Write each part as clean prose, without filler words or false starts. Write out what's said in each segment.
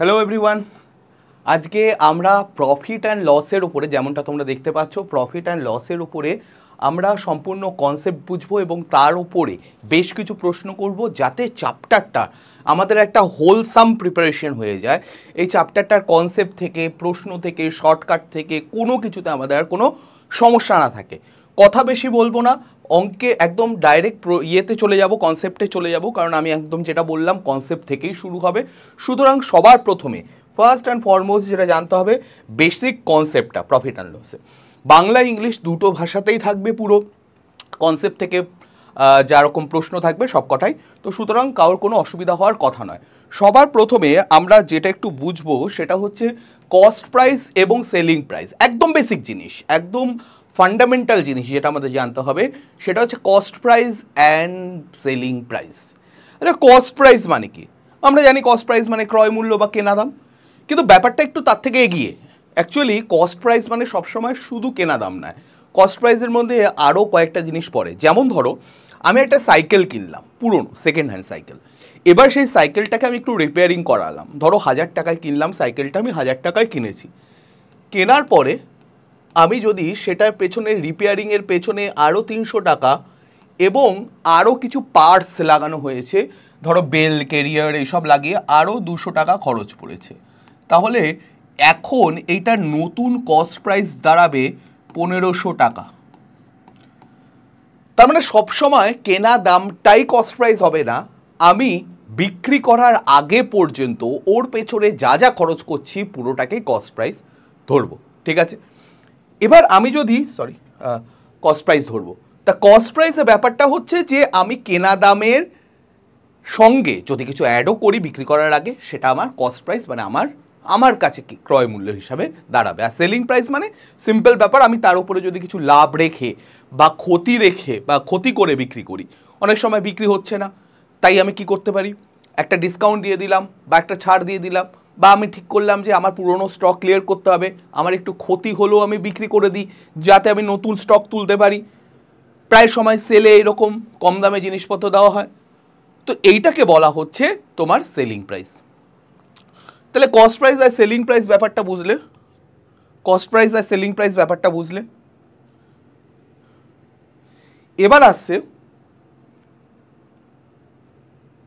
Hello everyone, আজকে আমরা profit and লসের উপরে, যেমনটা তোমরা দেখতে পাচ্ছ, প্রফিট অ্যান্ড লসের উপরে আমরা সম্পূর্ণ কনসেপ্ট বুঝবো এবং তার উপরে বেশ কিছু প্রশ্ন করব, যাতে চ্যাপ্টারটা আমাদের একটা হোলসাম প্রিপারেশন হয়ে যায়। এই চ্যাপ্টারটার কনসেপ্ট থেকে, প্রশ্ন থেকে, শর্টকাট থেকে কোনো কিছুতে আমাদের আর কোনো সমস্যা না থাকে। কথা বেশি বলবো না, অঙ্কে একদম ডাইরেক্ট ইয়েতে চলে যাব, কনসেপ্টে চলে যাব, কারণ আমি একদম যেটা বললাম কনসেপ্ট থেকেই শুরু হবে। সুতরাং সবার প্রথমে ফার্স্ট অ্যান্ড ফরমোস্ট যেটা জানতে হবে, বেসিক কনসেপ্টটা প্রফিট অ্যান্ড লসে। বাংলা ইংলিশ দুটো ভাষাতেই থাকবে পুরো কনসেপ্ট থেকে যা রকম প্রশ্ন থাকবে সব কটাই, তো সুতরাং কারোর কোনো অসুবিধা হওয়ার কথা নয়। সবার প্রথমে আমরা যেটা একটু বুঝবো সেটা হচ্ছে কস্ট প্রাইস এবং সেলিং প্রাইস। একদম বেসিক জিনিস, একদম ফান্ডামেন্টাল জিনিস যেটা আমাদের জানতে হবে সেটা হচ্ছে cost price and selling price. আচ্ছা, কস্ট প্রাইস মানে কি? আমরা জানি কস্ট প্রাইস মানে ক্রয় মূল্য বা কেনা দাম, কিন্তু ব্যাপারটা একটু তার থেকে এগিয়ে। অ্যাকচুয়ালি কস্ট প্রাইস মানে সবসময় শুধু কেনা দাম নয়, কস্ট প্রাইসের মধ্যে আরও কয়েকটা জিনিস পড়ে। যেমন ধরো, আমি একটা সাইকেল কিনলাম, পুরনো সেকেন্ড হ্যান্ড সাইকেল। এবার সেই সাইকেলটাকে আমি একটু রিপেয়ারিং করালাম। ধরো 1000 টাকায় কিনলাম সাইকেলটা, আমি 1000 টাকায় কিনেছি। কেনার পরে আমি যদি সেটার পেছনে, রিপেয়ারিংয়ের পেছনে আরও 300 টাকা এবং আরও কিছু পার্টস লাগানো হয়েছে, ধরো বেল, ক্যারিয়ার এইসব লাগিয়ে আরও 200 টাকা খরচ পড়েছে, তাহলে এখন এইটার নতুন কস্ট প্রাইস দাঁড়াবে 1500 টাকা। তার মানে সবসময় কেনা দামটাই কস্ট প্রাইস হবে না, আমি বিক্রি করার আগে পর্যন্ত ওর পেছনে যা যা খরচ করছি পুরোটাকেই কস্ট প্রাইস ধরবো। ঠিক আছে, এবার আমি যদি কস্ট প্রাইস ধরবো, তা কস্ট প্রাইসের ব্যাপারটা হচ্ছে যে আমি কেনা দামের সঙ্গে যদি কিছু অ্যাডও করি বিক্রি করার আগে, সেটা আমার কস্ট প্রাইস মানে আমার কাছে কি ক্রয় মূল্য হিসাবে দাঁড়াবে। আর সেলিং প্রাইস মানে সিম্পল ব্যাপার, আমি তার উপরে যদি কিছু লাভ রেখে বা ক্ষতি রেখে বা ক্ষতি করে বিক্রি করি। অনেক সময় বিক্রি হচ্ছে না, তাই আমি কি করতে পারি, একটা ডিসকাউন্ট দিয়ে দিলাম বা একটা ছাড় দিয়ে দিলাম, বা আমি ঠিক করলাম যে আমার পুরনো স্টক ক্লিয়ার করতে হবে, আমার একটু ক্ষতি হলেও আমি বিক্রি করে দিই যাতে আমি নতুন স্টক তুলতে পারি। প্রায় সময় সেলে এরকম কম দামে জিনিসপত্র দেওয়া হয়, তো এইটাকে বলা হচ্ছে তোমার সেলিং প্রাইস। তাহলে কস্ট প্রাইস আর সেলিং প্রাইস ব্যাপারটা বুঝলে, কস্ট প্রাইস আর সেলিং প্রাইস ব্যাপারটা বুঝলে, এবার আসছে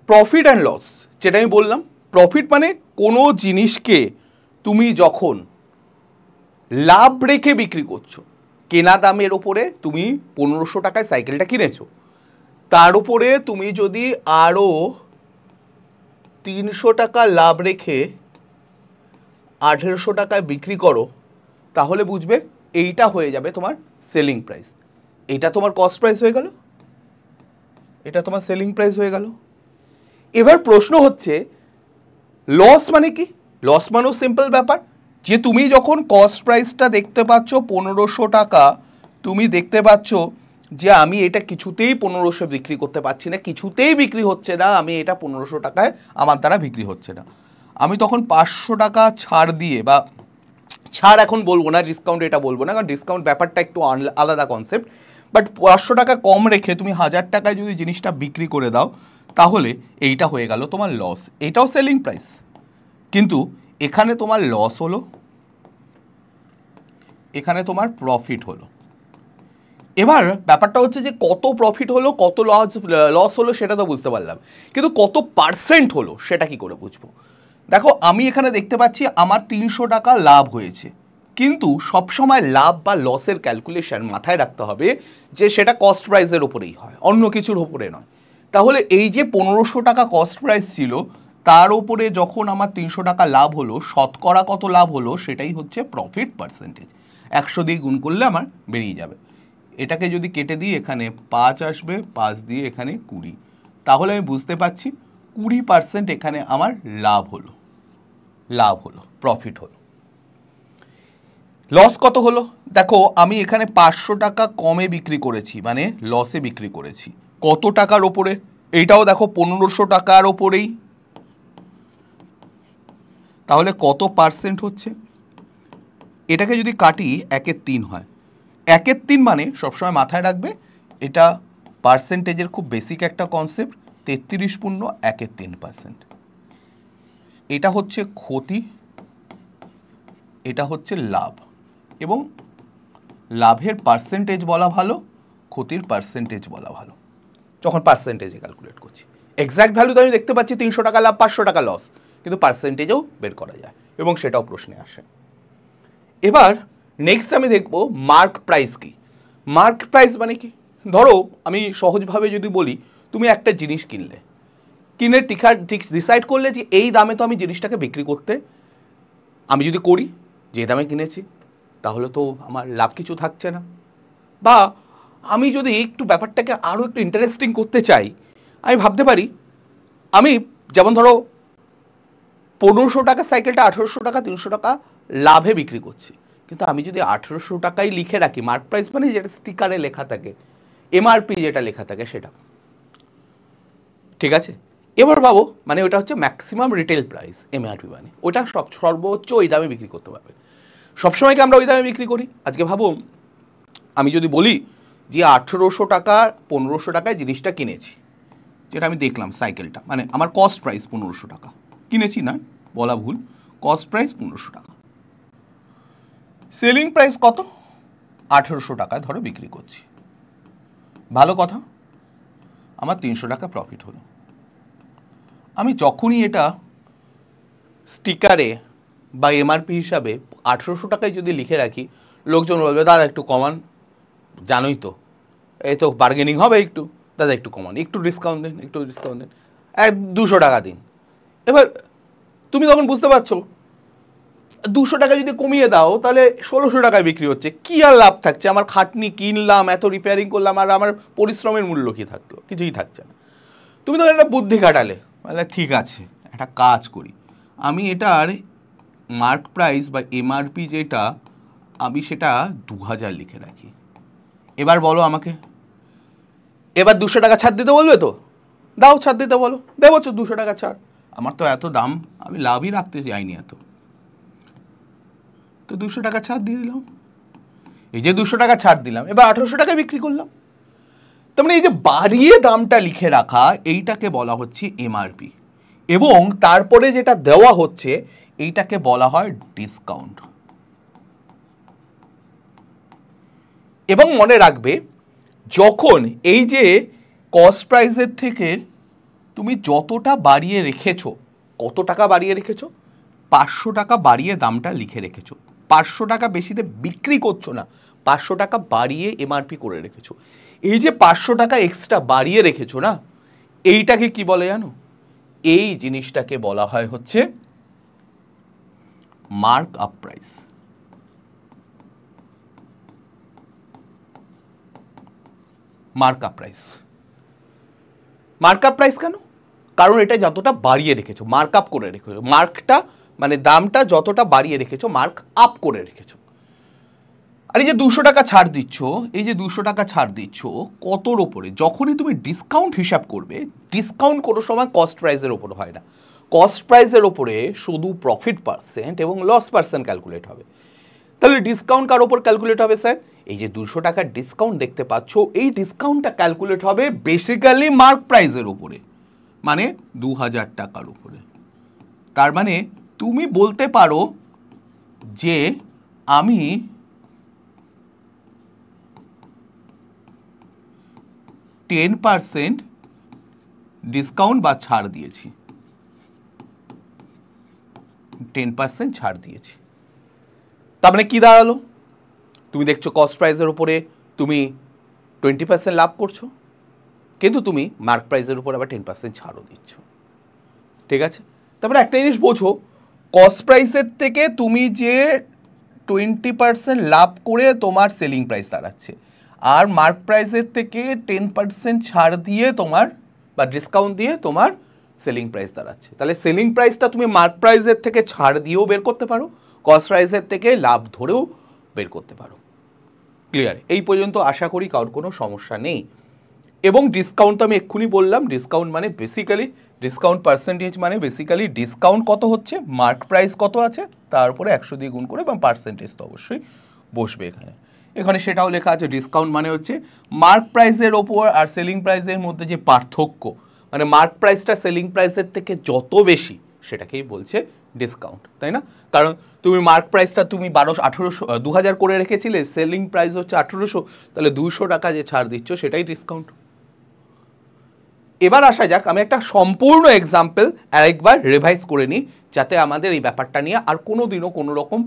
প্রফিট অ্যান্ড লস। যেটা আমি বললাম, প্রফিট মানে কোনো জিনিসকে তুমি যখন লাভ রেখে বিক্রি করছো, কেনা দামের ওপরে তুমি 1500 টাকায় সাইকেলটা কিনেছো, তার উপরে তুমি যদি আরও 300 টাকা লাভ রেখে 1800 টাকায় বিক্রি করো, তাহলে বুঝবে এইটা হয়ে যাবে তোমার সেলিং প্রাইস। এইটা তোমার কস্ট প্রাইস হয়ে গেল, এটা তোমার সেলিং প্রাইস হয়ে গেল। এবার প্রশ্ন হচ্ছে লস মানে কি? লস মানেও সিম্পল ব্যাপার, যে তুমি যখন কস্ট প্রাইসটা দেখতে পাচ্ছ 1500 টাকা, তুমি দেখতে পাচ্ছ যে আমি এটা কিছুতেই 1500 বিক্রি করতে পারছি না, কিছুতেই বিক্রি হচ্ছে না, আমি এটা 1500 টাকায় আমার দ্বারা বিক্রি হচ্ছে না। আমি তখন 500 টাকা ছাড় দিয়ে, বা ছাড় এখন বলবো না, ডিসকাউন্ট এটা বলবো না, কারণ ডিসকাউন্ট ব্যাপারটা একটু আলাদা কনসেপ্ট, বাট 500 টাকা কম রেখে তুমি 1000 টাকায় যদি জিনিসটা বিক্রি করে দাও, তাহলে এইটা হয়ে গেল তোমার লস। এটাও সেলিং প্রাইস, কিন্তু এখানে তোমার লস হলো, এখানে তোমার প্রফিট হলো। এবার ব্যাপারটা হচ্ছে যে কত প্রফিট হলো, কত লস হলো সেটা তো বুঝতে পারলাম, কিন্তু কত পার্সেন্ট হলো সেটা কি করে বুঝবো? দেখো, আমি এখানে দেখতে পাচ্ছি আমার 300 টাকা লাভ হয়েছে, কিন্তু সবসময় লাভ বা লসের ক্যালকুলেশন মাথায় রাখতে হবে যে সেটা কস্ট প্রাইসের উপরেই হয়, অন্য কিছুর উপরে নয়। তাহলে এই যে 1500 টাকা কস্ট প্রাইস ছিল, তার উপরে যখন আমার 300 টাকা লাভ হলো, শতকরা কত লাভ হলো সেটাই হচ্ছে প্রফিট পার্সেন্টেজ। 100 দিয়ে গুণ করলে আমার বেরিয়ে যাবে। এটাকে যদি কেটে দিই, এখানে 5 আসবে, 5 দিয়ে এখানে 20, তাহলে আমি বুঝতে পারছি 20% এখানে আমার লাভ হলো, প্রফিট হলো। লস কত হলো? দেখো, আমি এখানে 500 টাকা কমে বিক্রি করেছি, মানে লসে বিক্রি করেছি। কত টাকার ওপরে? এইটাও দেখো 1500 টাকার ওপরেই, তাহলে কত পার্সেন্ট হচ্ছে? এটাকে যদি কাটি 1/3 হয়। 1/3 মানে সবসময় মাথায় রাখবে, এটা পার্সেন্টেজের খুব বেসিক একটা কনসেপ্ট, 33 পূর্ণ 1/3%। এটা হচ্ছে ক্ষতি, এটা হচ্ছে লাভ, এবং লাভের পার্সেন্টেজ বলা ভালো, ক্ষতির পার্সেন্টেজ বলা ভালো যখন পার্সেন্টেজে ক্যালকুলেট করছি। এক্স্যাক্ট ভ্যালু তো আমি দেখতে পাচ্ছি 300 টাকা লাভ 500 টাকা লস, কিন্তু পার্সেন্টেজেও বের করা যায় এবং সেটাও প্রশ্নে আসে। এবার নেক্সট আমি দেখব মার্ক প্রাইস কি। মার্ক প্রাইস মানে কি? ধরো আমি সহজভাবে যদি বলি, তুমি একটা জিনিস কিনলে, কিনে ঠিক ডিসাইড করলে যে এই দামে তো আমি জিনিসটাকে বিক্রি করতে, আমি যদি করি যে দামে কিনেছি তাহলে তো আমার লাভ কিছু থাকছে না। বা আমি যদি একটু ব্যাপারটাকে আরও একটু ইন্টারেস্টিং করতে চাই, আমি ভাবতে পারি আমি যেমন ধরো 1500 টাকা সাইকেলটা 1800 টাকা 300 টাকা লাভে বিক্রি করছি, কিন্তু আমি যদি 1800 টাকাই লিখে রাখি, মার্ক প্রাইস মানে যেটা স্টিকারে লেখা থাকে, এমআরপি যেটা লেখা থাকে সেটা, ঠিক আছে? এবার ভাবো, মানে ওটা হচ্ছে ম্যাক্সিমাম রিটেল প্রাইস, এমআরপি মানে ওটা সর্বোচ্চ ওই দামে বিক্রি করতে পারবে। সবসময় কি আমরা ওই দামে বিক্রি করি? আজকে ভাবো আমি যদি বলি যে 1800 টাকা 1500 টাকায় জিনিসটা কিনেছি, যেটা আমি দেখলাম সাইকেলটা, মানে আমার কস্ট প্রাইস 1500 টাকা কিনেছি, না বলা ভুল, কস্ট প্রাইস 1500 টাকা, সেলিং প্রাইস কত? 1800 টাকায় ধরো বিক্রি করছি, ভালো কথা, আমার 300 টাকা প্রফিট হলো। আমি যখনই এটা স্টিকারে বা এমআরপি হিসাবে 1800 টাকায় যদি লিখে রাখি, লোকজন বলবে দাদা একটু কমান, জানোই তো এই তো বার্গেনিং হবে, একটু দাদা একটু কমান, একটু ডিসকাউন্ট দিন, একটু ডিসকাউন্ট দিন, 200 টাকা দিন। এবার তুমি তখন বুঝতে পারছো 200 টাকা যদি কমিয়ে দাও তাহলে 1600 টাকায় বিক্রি হচ্ছে, কি আর লাভ থাকছে? আমার খাটনি কিনলাম, এত রিপেয়ারিং করলাম, আর আমার পরিশ্রমের মূল্য কি থাকলো? কিছুই থাকছে না। তুমি তখন একটা বুদ্ধি খাটালে, মানে ঠিক আছে একটা কাজ করি, আমি এটার মার্ক প্রাইস বা এমআরপি যেটা, আমি সেটা 2000 লিখে রাখি। এবার বলো আমাকে, এবার 200 টাকা ছাড় দিতে বলবে তো? দাও ছাড় দিতে বলো, দেবো 200 টাকা ছাড়, আমার তো এত দাম, আমি লাভই রাখতে চাইনি এত, তো 200 টাকা ছাড় দিয়ে দিলাম। এই যে 200 টাকা ছাড় দিলাম, এবার 1800 টাকায় বিক্রি করলাম। তার মানে এই যে বাড়িয়ে দামটা লিখে রাখা, এইটাকে বলা হচ্ছে এমআরপি, এবং তারপরে যেটা দেওয়া হচ্ছে এইটাকে বলা হয় ডিসকাউন্ট। এবং মনে রাখবে, যখন এই যে কস্ট প্রাইসের থেকে তুমি যতটা বাড়িয়ে রেখেছো, কত টাকা বাড়িয়ে রেখেছো? 500 টাকা বাড়িয়ে দামটা লিখে রেখেছো, 500 টাকা বেশিতে বিক্রি করছো না, 500 টাকা বাড়িয়ে এমআরপি করে রেখেছো। এই যে 500 টাকা এক্সট্রা বাড়িয়ে রেখেছো না, এইটাকে কি বলে জানো? এই জিনিসটাকে বলা হয় হচ্ছে mark up price. Mark up price, mark up price কেন? কারণ এটা যতটা বাড়িয়ে রেখেছো, মার্ক আপ করে রেখেছো, মার্কটা মানে দামটা যতটা বাড়িয়ে রেখেছো, মার্ক আপ করে রেখেছো। আর এই যে 200 টাকা ছাড় দিচ্ছ, এই যে 200 টাকা ছাড় দিচ্ছ কতর ওপরে? যখনই তুমি ডিসকাউন্ট হিসাব করবে, ডিসকাউন্ট কোনো সময় কস্ট প্রাইসের ওপর হয় না, কস্ট প্রাইসের ওপরে শুধু প্রফিট পার্সেন্ট এবং লস পার্সেন্ট ক্যালকুলেট হবে। তাহলে ডিসকাউন্ট কার ওপর ক্যালকুলেট হবে স্যার? এই যে 200 টাকার ডিসকাউন্ট দেখতে পাচ্ছ, এই ডিসকাউন্টটা ক্যালকুলেট হবে বেসিক্যালি মার্ক প্রাইসের উপরে, মানে 2000 টাকার উপরে। তার মানে তুমি বলতে পারো যে আমি 10% ডিসকাউন্ট বা ছাড় দিয়েছি, 10% ছাড় দিয়েছি। তার মানে কি দাঁড়ালো? তুমি দেখছো কস্ট প্রাইসের উপরে তুমি 20% লাভ করছো, কিন্তু তুমি মার্ক প্রাইসের উপর আবার 10% ছাড়ও দিচ্ছ, ঠিক আছে? তারপরে একটা জিনিস বোঝো, কস্ট প্রাইসের থেকে তুমি যে 20% লাভ করে তোমার সেলিং প্রাইস দাঁড়াচ্ছে, আর মার্ক প্রাইসের থেকে 10% ছাড় দিয়ে তোমার বা ডিসকাউন্ট দিয়ে তোমার সেলিং প্রাইস দাঁড়াচ্ছে। তাহলে সেলিং প্রাইসটা তুমি মার্ক প্রাইসের থেকে ছাড় দিয়েও বের করতে পারো, কস্ট প্রাইসের থেকে লাভ ধরেও বের করতে পারো। ক্লিয়ার? এই পর্যন্ত আশা করি কারোর কোনো সমস্যা নেই। এবং ডিসকাউন্ট তো আমি এক্ষুনি বললাম, ডিসকাউন্ট মানে বেসিক্যালি, ডিসকাউন্ট পার্সেন্টেজ মানে বেসিক্যালি ডিসকাউন্ট কত হচ্ছে, মার্ক প্রাইস কত আছে, তার উপরে 100 দিয়ে গুণ করে, এবং পার্সেন্টেজ তো অবশ্যই বসবে এখানে। এখানে সেটাও লেখা আছে, ডিসকাউন্ট মানে হচ্ছে মার্ক প্রাইসের ওপর আর সেলিং প্রাইসের মধ্যে যে পার্থক্য, মানে মার্ক প্রাইসটা সেলিং প্রাইসের থেকে যত বেশি সেটাকেই বলছে ডিসকাউন্ট, তাই না? কারণ তুমি মার্ক প্রাইসটা তুমি 1200 1800 2000 করে রেখেছিলে, সেলিং প্রাইস হচ্ছে 1800, তাহলে 200 টাকা যে ছাড় দিচ্ছ সেটাই ডিসকাউন্ট। এবার আসা যাক, আমি একটা সম্পূর্ণ এক্সাম্পল আরেকবার রিভাইজ করে নিই, যাতে আমাদের এই ব্যাপারটা নিয়ে আর কোনো দিনও কোনো রকম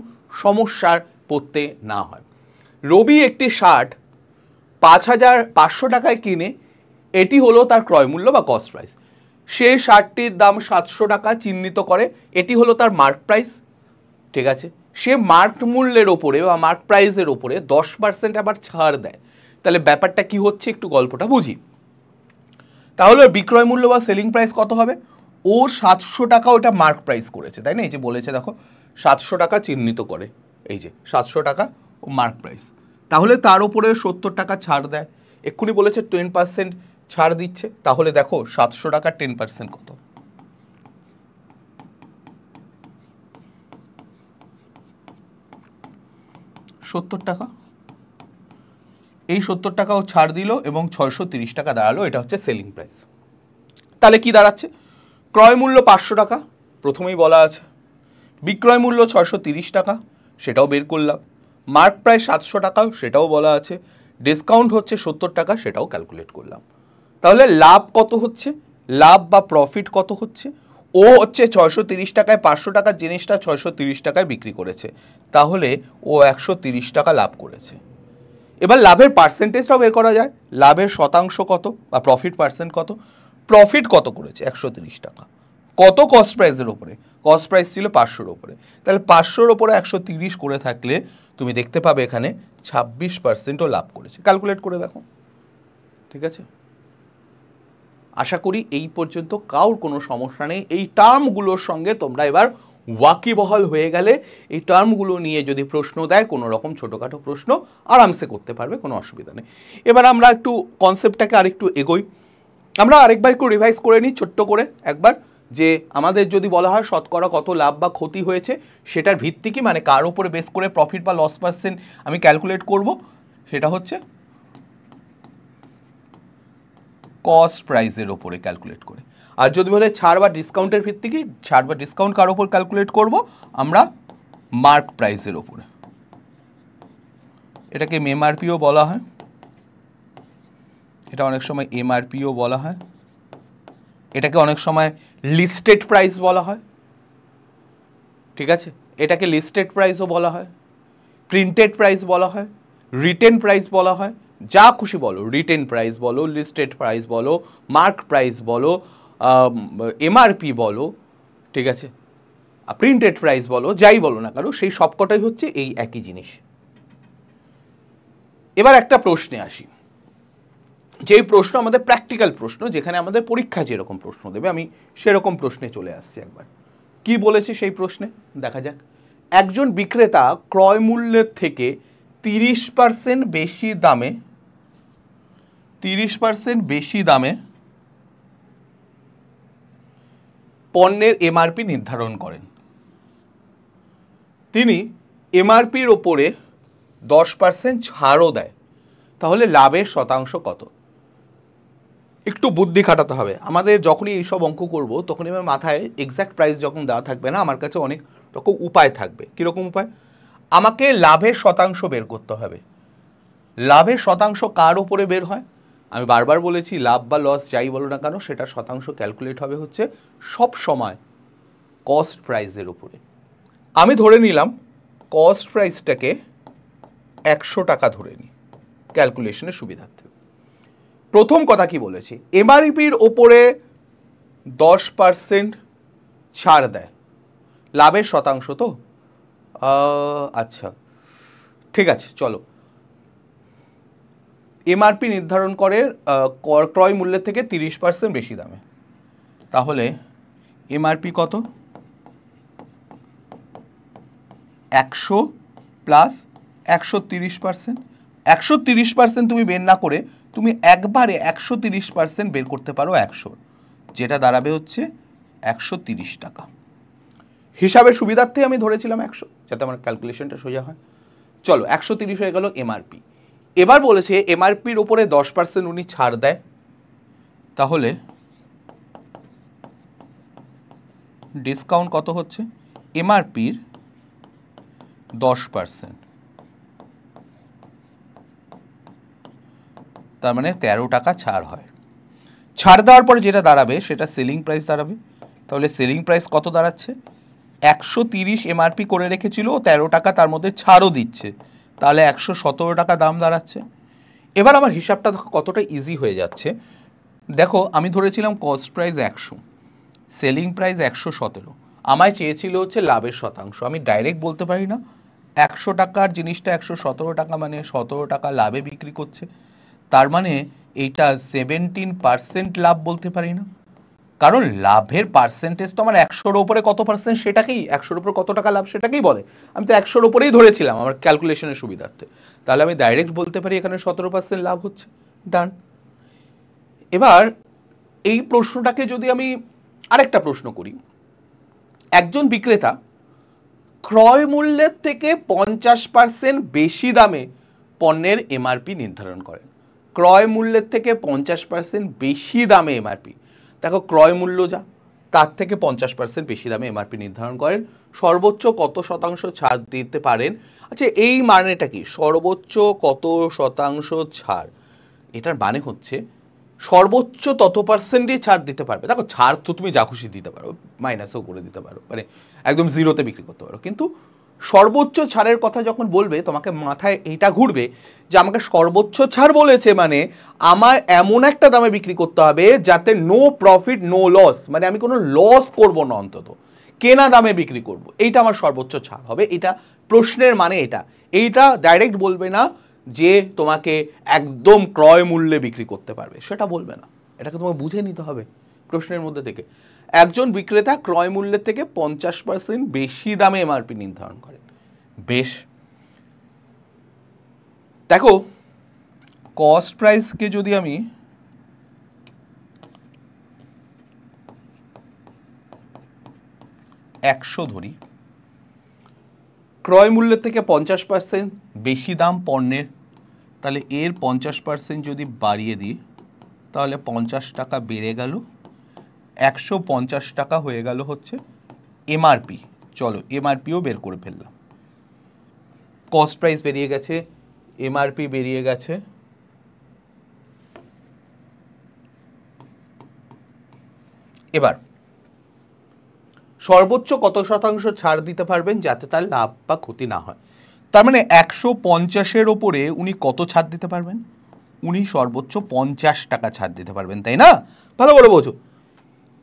সমস্যার পড়তে না হয়। রবি একটি শার্ট 5500 টাকায় কিনে, এটি হলো তার ক্রয় মূল্য বা কস্ট প্রাইস। সে শার্টটির দাম 700 টাকা চিহ্নিত করে, এটি হলো তার মার্ক প্রাইস, ঠিক আছে? সে মার্ক মূল্যের ওপরে বা মার্ক প্রাইসের ওপরে 10% আবার ছাড় দেয়। তাহলে ব্যাপারটা কি হচ্ছে একটু গল্পটা বুঝি। তাহলে বিক্রয় মূল্য বা সেলিং প্রাইস কত হবে? ও 700 টাকা ওটা মার্ক প্রাইস করেছে, তাই না? এই যে বলেছে দেখো 700 টাকা চিহ্নিত করে, এই যে 700 টাকা ও মার্ক প্রাইস। তাহলে তার উপরে 70 টাকা ছাড় দেয়, এক্ষুনি বলেছে 10% ছাড় দিচ্ছে। তাহলে দেখো 700 টাকা 10% কত? 70 টাকা। এই 70 টাকাও ছাড় দিল এবং 630 টাকা দাঁড়ালো, এটা হচ্ছে সেলিং প্রাইস। তাহলে কি দাঁড়াচ্ছে? ক্রয় মূল্য 500 টাকা প্রথমেই বলা আছে, বিক্রয় মূল্য 630 টাকা সেটাও বের করলাম, মার্ক প্রাইস 700 টাকা সেটাও বলা আছে, ডিসকাউন্ট হচ্ছে 70 টাকা সেটাও ক্যালকুলেট করলাম। তাহলে লাভ কত হচ্ছে? লাভ বা প্রফিট কত হচ্ছে? ও হচ্ছে 630 টাকায় 500 টাকার জিনিসটা 630 টাকায় বিক্রি করেছে, তাহলে ও 130 টাকা লাভ করেছে। এবার লাভের পার্সেন্টেজটাও বের করা যায়, লাভের শতাংশ কত বা প্রফিট পার্সেন্ট কত? প্রফিট কত করেছে? 130 টাকা। কত কস্ট প্রাইসের ওপরে? কস্ট প্রাইস ছিল 500-র ওপরে, তাহলে 500-র ওপরে 130 করে থাকলে তুমি দেখতে পাবে এখানে 26%ও লাভ করেছে। ক্যালকুলেট করে দেখো, ঠিক আছে? আশা করি এই পর্যন্ত কারোর কোনো সমস্যা নেই। এই টার্মগুলোর সঙ্গে তোমরা এবার ওয়াকিবহাল হয়ে গেলে এই টার্মগুলো নিয়ে যদি প্রশ্ন দেয়, কোনো রকম ছোটোখাটো প্রশ্ন আরামসে করতে পারবে, কোনো অসুবিধা নেই। এবার আমরা একটু কনসেপ্টটাকে আরেকটু এগোই, আমরা আরেকবার একটু রিভাইজ করে নিই ছোট্ট করে একবার, যে আমাদের যদি বলা হয় শতকরা কত লাভ বা ক্ষতি হয়েছে, সেটার ভিত্তি কি, মানে কার উপরে বেস করে প্রফিট বা লস পার্সেন্ট আমি ক্যালকুলেট করব, সেটা হচ্ছে কস্ট প্রাইসের ওপরে ক্যালকুলেট করে। আর যদি বলে ছাড় বা ডিসকাউন্টের ভিত্তি কি, ছাড় বা ডিসকাউন্ট কার ওপর ক্যালকুলেট করব আমরা? মার্ক প্রাইসের ওপরে। এটাকে এমআরপিও বলা হয়, এটা অনেক সময় এমআরপিও বলা হয়, এটাকে অনেক সময় লিস্টেড প্রাইস বলা হয়, ঠিক আছে? এটাকে লিস্টেড প্রাইসও বলা হয়, প্রিন্টেড প্রাইস বলা হয়, রিটেন প্রাইস বলা হয়, যা খুশি বলো, রিটেন প্রাইস বলো, লিস্টেড প্রাইস বলো, মার্ক প্রাইস বলো, এমআরপি বলো, ঠিক আছে, প্রিন্টেড প্রাইস বলো, যাই বলো না কেন, সেই সবকটাই হচ্ছে এই একই জিনিস। এবার একটা প্রশ্নে আসি, যেই প্রশ্ন আমাদের প্র্যাকটিক্যাল প্রশ্ন, যেখানে আমাদের পরীক্ষা যেরকম প্রশ্ন দেবে আমি সেরকম প্রশ্নে চলে আসছি একবার। কি বলেছে সেই প্রশ্নে দেখা যাক। একজন বিক্রেতা ক্রয় মূল্যের থেকে 30% বেশি দামে 30% বেশি দামে পণ্যের এমআরপি নির্ধারণ করেন। তিনি এমআরপির ওপরে 10% ছাড়ও দেয়, তাহলে লাভের শতাংশ কত? একটু বুদ্ধি খাটাতে হবে আমাদের। যখনই এইসব অঙ্ক করব তখনই আমার মাথায় এক্স্যাক্ট প্রাইস যখন দেওয়া থাকবে না, আমার কাছে অনেক রকম উপায় থাকবে। কীরকম উপায়? আমাকে লাভের শতাংশ বের করতে হবে। লাভের শতাংশ কার ওপরে বের হয়? আমি বারবার বলেছি, লাভ বা লস যাই বলো না কেন, সেটা শতাংশ ক্যালকুলেট হবে হচ্ছে সব সময় কস্ট প্রাইসের উপরে। আমি ধরে নিলাম কস্ট প্রাইসটাকে 100 টাকা ধরে নিই ক্যালকুলেশনের সুবিধার্থে। প্রথম কথা কি বলেছি? এমআরপির ওপরে 10% ছাড় দেয়, লাভের শতাংশ তো, আচ্ছা ঠিক আছে চলো। এমআরপি নির্ধারণ করে ক্রয় মূল্যের থেকে 30% বেশি দামে, তাহলে এমআরপি কত? 100 প্লাস 130%। 130% তুমি বের না করে তুমি একবারে 130% বের করতে পারো 100, যেটা দাঁড়াবে হচ্ছে 130 টাকা। হিসাবের সুবিধার্থে আমি ধরেছিলাম 100, যাতে আমার ক্যালকুলেশনটা সোজা হয়। চলো 130 হয়ে গেল এমআরপি। এবার বলেছে এমআরপির ওপরে 10% উনি ছাড় দেয়, তাহলে ডিসকাউন্ট কত হচ্ছে? এমআরপির 10%, তার মানে 13 টাকা ছাড় হয়। ছাড় দেওয়ার পরে যেটা দাঁড়াবে সেটা সেলিং প্রাইস দাঁড়াবে। তাহলে সেলিং প্রাইস কত দাঁড়াচ্ছে? 130 এমআরপি করে রেখেছিল, 13 টাকা তার মধ্যে ছাড়ও দিচ্ছে, তাহলে 117 টাকা দাম দাঁড়াচ্ছে। এবার আমার হিসাবটা কতটা ইজি হয়ে যাচ্ছে। দেখো, আমি ধরেছিলাম কস্ট প্রাইস 100, সেলিং প্রাইস 117, আমায় চেয়েছিল হচ্ছে লাভের শতাংশ। আমি ডাইরেক্ট বলতে পারি না 100 টাকার জিনিসটা 117 টাকা মানে 17 টাকা লাভে বিক্রি করছে, তার মানে এইটা 17% লাভ বলতে পারি না, কারণ লাভের পার্সেন্টেজ তো আমার 100-র উপরে কত পার্সেন্ট সেটাকেই, 100-র উপরে কত টাকা লাভ সেটাকেই বলে। আমি তো 100-র উপরেই ধরেছিলাম আমার ক্যালকুলেশনের সুবিধার্থে, তাহলে আমি ডাইরেক্ট বলতে পারি এখানে 17% লাভ হচ্ছে। ডান। এবার এই প্রশ্নটাকে যদি আমি আরেকটা প্রশ্ন করি, একজন বিক্রেতা ক্রয় মূল্যের থেকে 50% বেশি দামে পণ্যের এমআরপি নির্ধারণ করেন। ক্রয় মূল্যের থেকে 50% বেশি দামে এমআরপি, দেখো ক্রয় মূল্য যা তার থেকে 50% বেশি দামে এমআরপি নির্ধারণ করেন, সর্বোচ্চ কত শতাংশ ছাড় দিতে পারেন? আচ্ছা, এই মানেটা কি সর্বোচ্চ কত শতাংশ ছাড়? এটার মানে হচ্ছে সর্বোচ্চ তত পার্সেন্টই ছাড় দিতে পারবে। দেখো, ছাড় তো তুমি যা খুশি দিতে পারো, মাইনাসও করে দিতে পারো, মানে একদম জিরোতে বিক্রি করতে পারো, কিন্তু সর্বোচ্চ ছাড়ের কথা যখন বলবে তোমাকে মাথায় এইটা ঘুরবে যে আমাকে সর্বোচ্চ ছাড় বলেছে মানে আমার এমন একটা দামে বিক্রি করতে হবে যাতে নো প্রফিট নো লস, মানে আমি কোনো লস করব না, অন্তত কেনা দামে বিক্রি করব, এইটা আমার সর্বোচ্চ ছাড় হবে। এটা প্রশ্নের মানে এইটা ডাইরেক্ট বলবে না যে তোমাকে একদম ক্রয় মূল্যে বিক্রি করতে পারবে, সেটা বলবে না, এটাকে তোমাকে বুঝে নিতে হবে প্রশ্নের মধ্যে থেকে। একজন বিক্রেতা ক্রয় মূল্যের থেকে 50% বেশি দামে এমআরপি নির্ধারণ করেন। বেশ, দেখো কস্ট প্রাইসকে যদি আমি একশো ধরি, ক্রয় মূল্যের থেকে 50% বেশি দাম পণ্যের, তাহলে এর 50% যদি বাড়িয়ে দিই তাহলে 50 টাকা বেড়ে গেল, 150 টাকা হয়ে গেল হচ্ছে এমআরপি। চলো এমআরপিও বের করে ফেললাম, কস্ট প্রাইস বেরিয়ে গেছে, এমআরপি বেরিয়ে গেছে। এবার সর্বোচ্চ কত শতাংশ ছাড় দিতে পারবেন যাতে তার লাভ বা ক্ষতি না হয়? তার মানে 150-এর ওপরে উনি কত ছাড় দিতে পারবেন? উনি সর্বোচ্চ 50 টাকা ছাড় দিতে পারবেন, তাই না? ভালো করে বোঝো,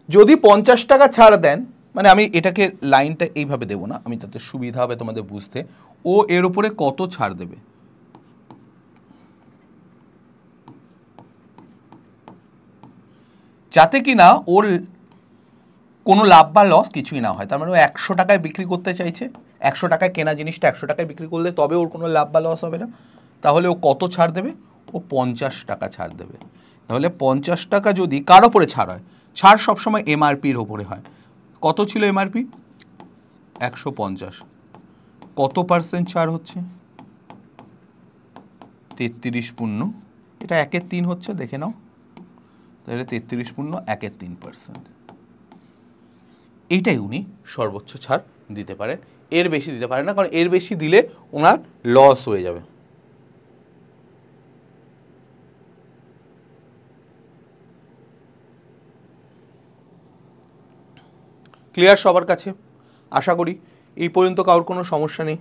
যদি 50 টাকা ছাড় দেন, মানে আমি এটাকে লাইনটা এইভাবে দেবো না, আমি তাতে সুবিধা হবে তোমাদের বুঝতে, ও এর উপরে কত ছাড় দেবে? যাতে কিনা ওর কোনো লাভ বা লস কিছুই না হয়। তার মানে ও 100 টাকায় বিক্রি করতে চাইছে, 100 টাকায় কেনা জিনিসটা 100 টাকায় বিক্রি করলে তবে ওর কোনো লাভ বা লস হবে না, তাহলে ও কত ছাড় দেবে? ও 50 টাকা ছাড় দেবে। তাহলে 50 টাকা যদি কার ওপরে ছাড় হয়? ছাড় সবসময় এমআরপির ওপরে হয়। কত ছিল এমআরপি? 150, কত পার্সেন্ট ছাড় হচ্ছে? 33 এটা 1/3 হচ্ছে, দেখে নাও, তাহলে 33 1/3%। এইটাই উনি সর্বোচ্চ ছাড় দিতে পারেন, এর বেশি দিতে পারেন না, কারণ এর বেশি দিলে ওনার লস হয়ে যাবে। ক্লিয়ার সবার কাছে? আশা করি এই পর্যন্ত কারোর কোনো সমস্যা নেই।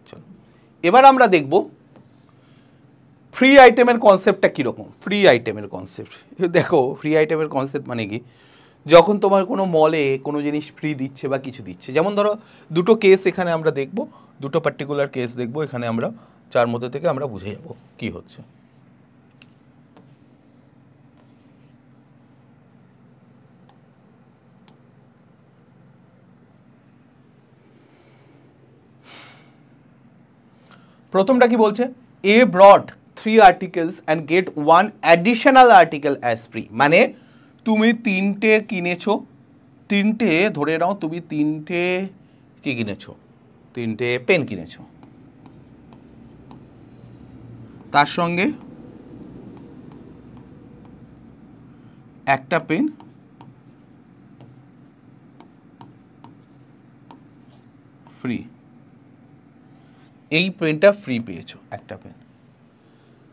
চলো এবার আমরা দেখব ফ্রি আইটেমের কনসেপ্টটা কীরকম। ফ্রি আইটেমের কনসেপ্ট দেখো, ফ্রি আইটেমের কনসেপ্ট মানে কি, যখন তোমার কোনো মলে কোনো জিনিস ফ্রি দিচ্ছে বা কিছু দিচ্ছে, যেমন ধরো দুটো কেস এখানে আমরা দেখব, দুটো পার্টিকুলার কেস দেখব এখানে আমরা, যার মধ্যে থেকে আমরা বুঝে যাব কি হচ্ছে। প্রথমটা কি বলছে? A bought 3 articles and get 1 additional article as free, মানে তুমি 3টে কিনেছো, 3টে ধরে নাও, তুমি 3টে কি কিনেছো? 3টে পেন কিনেছো, তার সঙ্গে একটা পেন ফ্রি, এই পেনটা ফ্রি পেয়েছো একটা পেন।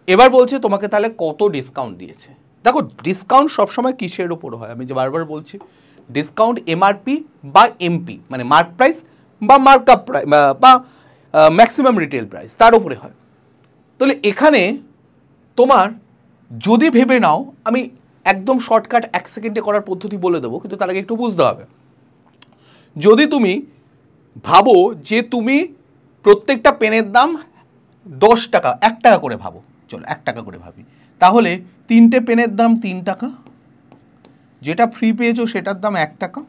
এবার বলছে তোমাকে তাহলে কত ডিসকাউন্ট দিয়েছে। দেখো ডিসকাউন্ট সবসময় কিসের ওপর হয়, আমি যে বারবার বলছি ডিসকাউন্ট এমআরপি বা এমপি মানে মার্ক প্রাইস বা মার্কআপ প্রাইস বা ম্যাক্সিমাম রিটেল প্রাইস, তার উপরে হয়। তাহলে এখানে তোমার যদি ভেবে নাও, আমি একদম শর্টকাট 1 সেকেন্ডে করার পদ্ধতি বলে দেবো, কিন্তু তার আগে একটু বুঝতে হবে। যদি তুমি ভাবো যে তুমি প্রত্যেকটা পেনের দাম 10 টাকা, 1 টাকা করে ভাবো, চলো 1 টাকা করে ভাবি, তাহলে 3টে পেনের দাম 3 টাকা, যেটা ফ্রি পেয়েছো সেটার দাম 1 টাকা।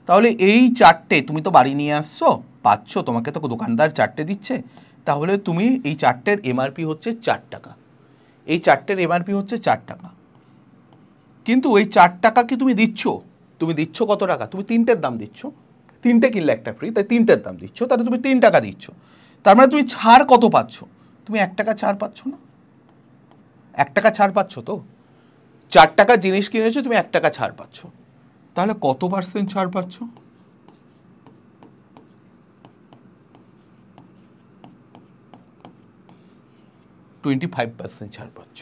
তাহলে এই 4টে তুমি তো বাড়ি নিয়ে আসছো, পাচ্ছ, তোমাকে তো দোকানদার 4টে দিচ্ছে, তাহলে তুমি এই 4টের এমআরপি হচ্ছে 4 টাকা, এই 4টের এমআরপি হচ্ছে 4 টাকা। কিন্তু ওই 4 টাকা কি তুমি দিচ্ছ কত টাকা? তুমি 3টের দাম দিচ্ছ, 3টে কিনলে একটা ফ্রি, তাই 3টের দাম দিচ্ছ, তাহলে তুমি 3 টাকা দিচ্ছ। তার মানে তুমি ছাড় কত পাচ্ছ? তুমি 1 টাকা ছাড় পাচ্ছ না? 1 টাকা ছাড় পাচ্ছ তো? 4 টাকার জিনিস কিনেছো, তুমি 1 টাকা ছাড় পাচ্ছ, তাহলে কত % ছাড় পাচ্ছ? %25 ছাড় পাচ্ছ,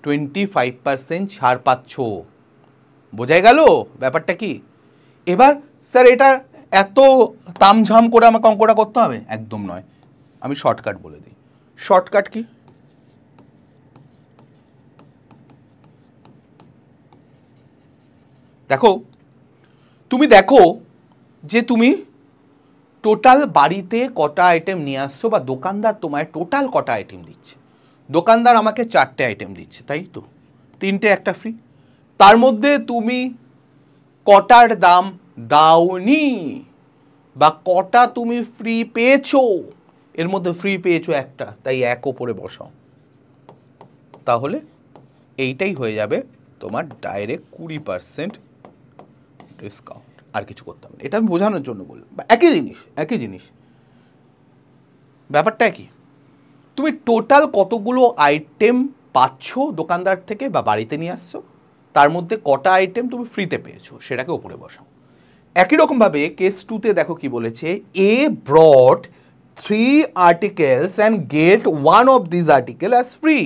25% ছাড় পাচ্ছ। বোঝাই গেল ব্যাপারটা কি? এবার স্যার এটা এত তামঝাম করে আমাকে অঙ্কটা করতে হবে? একদম নয়, আমি শর্টকাট বলে দিই। Shortcut key? দেখো তুমি দেখো যে তুমি টোটাল বাড়িতে কটা আইটেম নিয়ে আসছো, বা দোকানদার তোমায় টোটাল কটা আইটেম দিচ্ছে। দোকানদার আমাকে 4টে আইটেম দিচ্ছে, তাই তো, 3টে একটা ফ্রি। তার মধ্যে তুমি কটার দাম দাওনি, বা কটা তুমি ফ্রি পেয়েছো, এর মধ্যে ফ্রি পেয়েছো একটা, তাই 1 ওপরে বসাও, তাহলে এইটাই হয়ে যাবে তোমার ডাইরেক্ট 20% ডিসকাউন্ট। আর কিছু করতে হবে না, এটা আমি বোঝানোর জন্য বললাম। একই জিনিস, ব্যাপারটা কি, তুমি টোটাল কতগুলো আইটেম পাচ্ছ দোকানদার থেকে বা বাড়িতে নিয়ে আসছো, তার মধ্যে কটা আইটেম তুমি ফ্রিতে পেয়েছো সেটাকে উপরে বসাও। একই রকমভাবে কেস 2তে দেখো কি বলেছে, A bought 3 articles and get 1 of this article as free.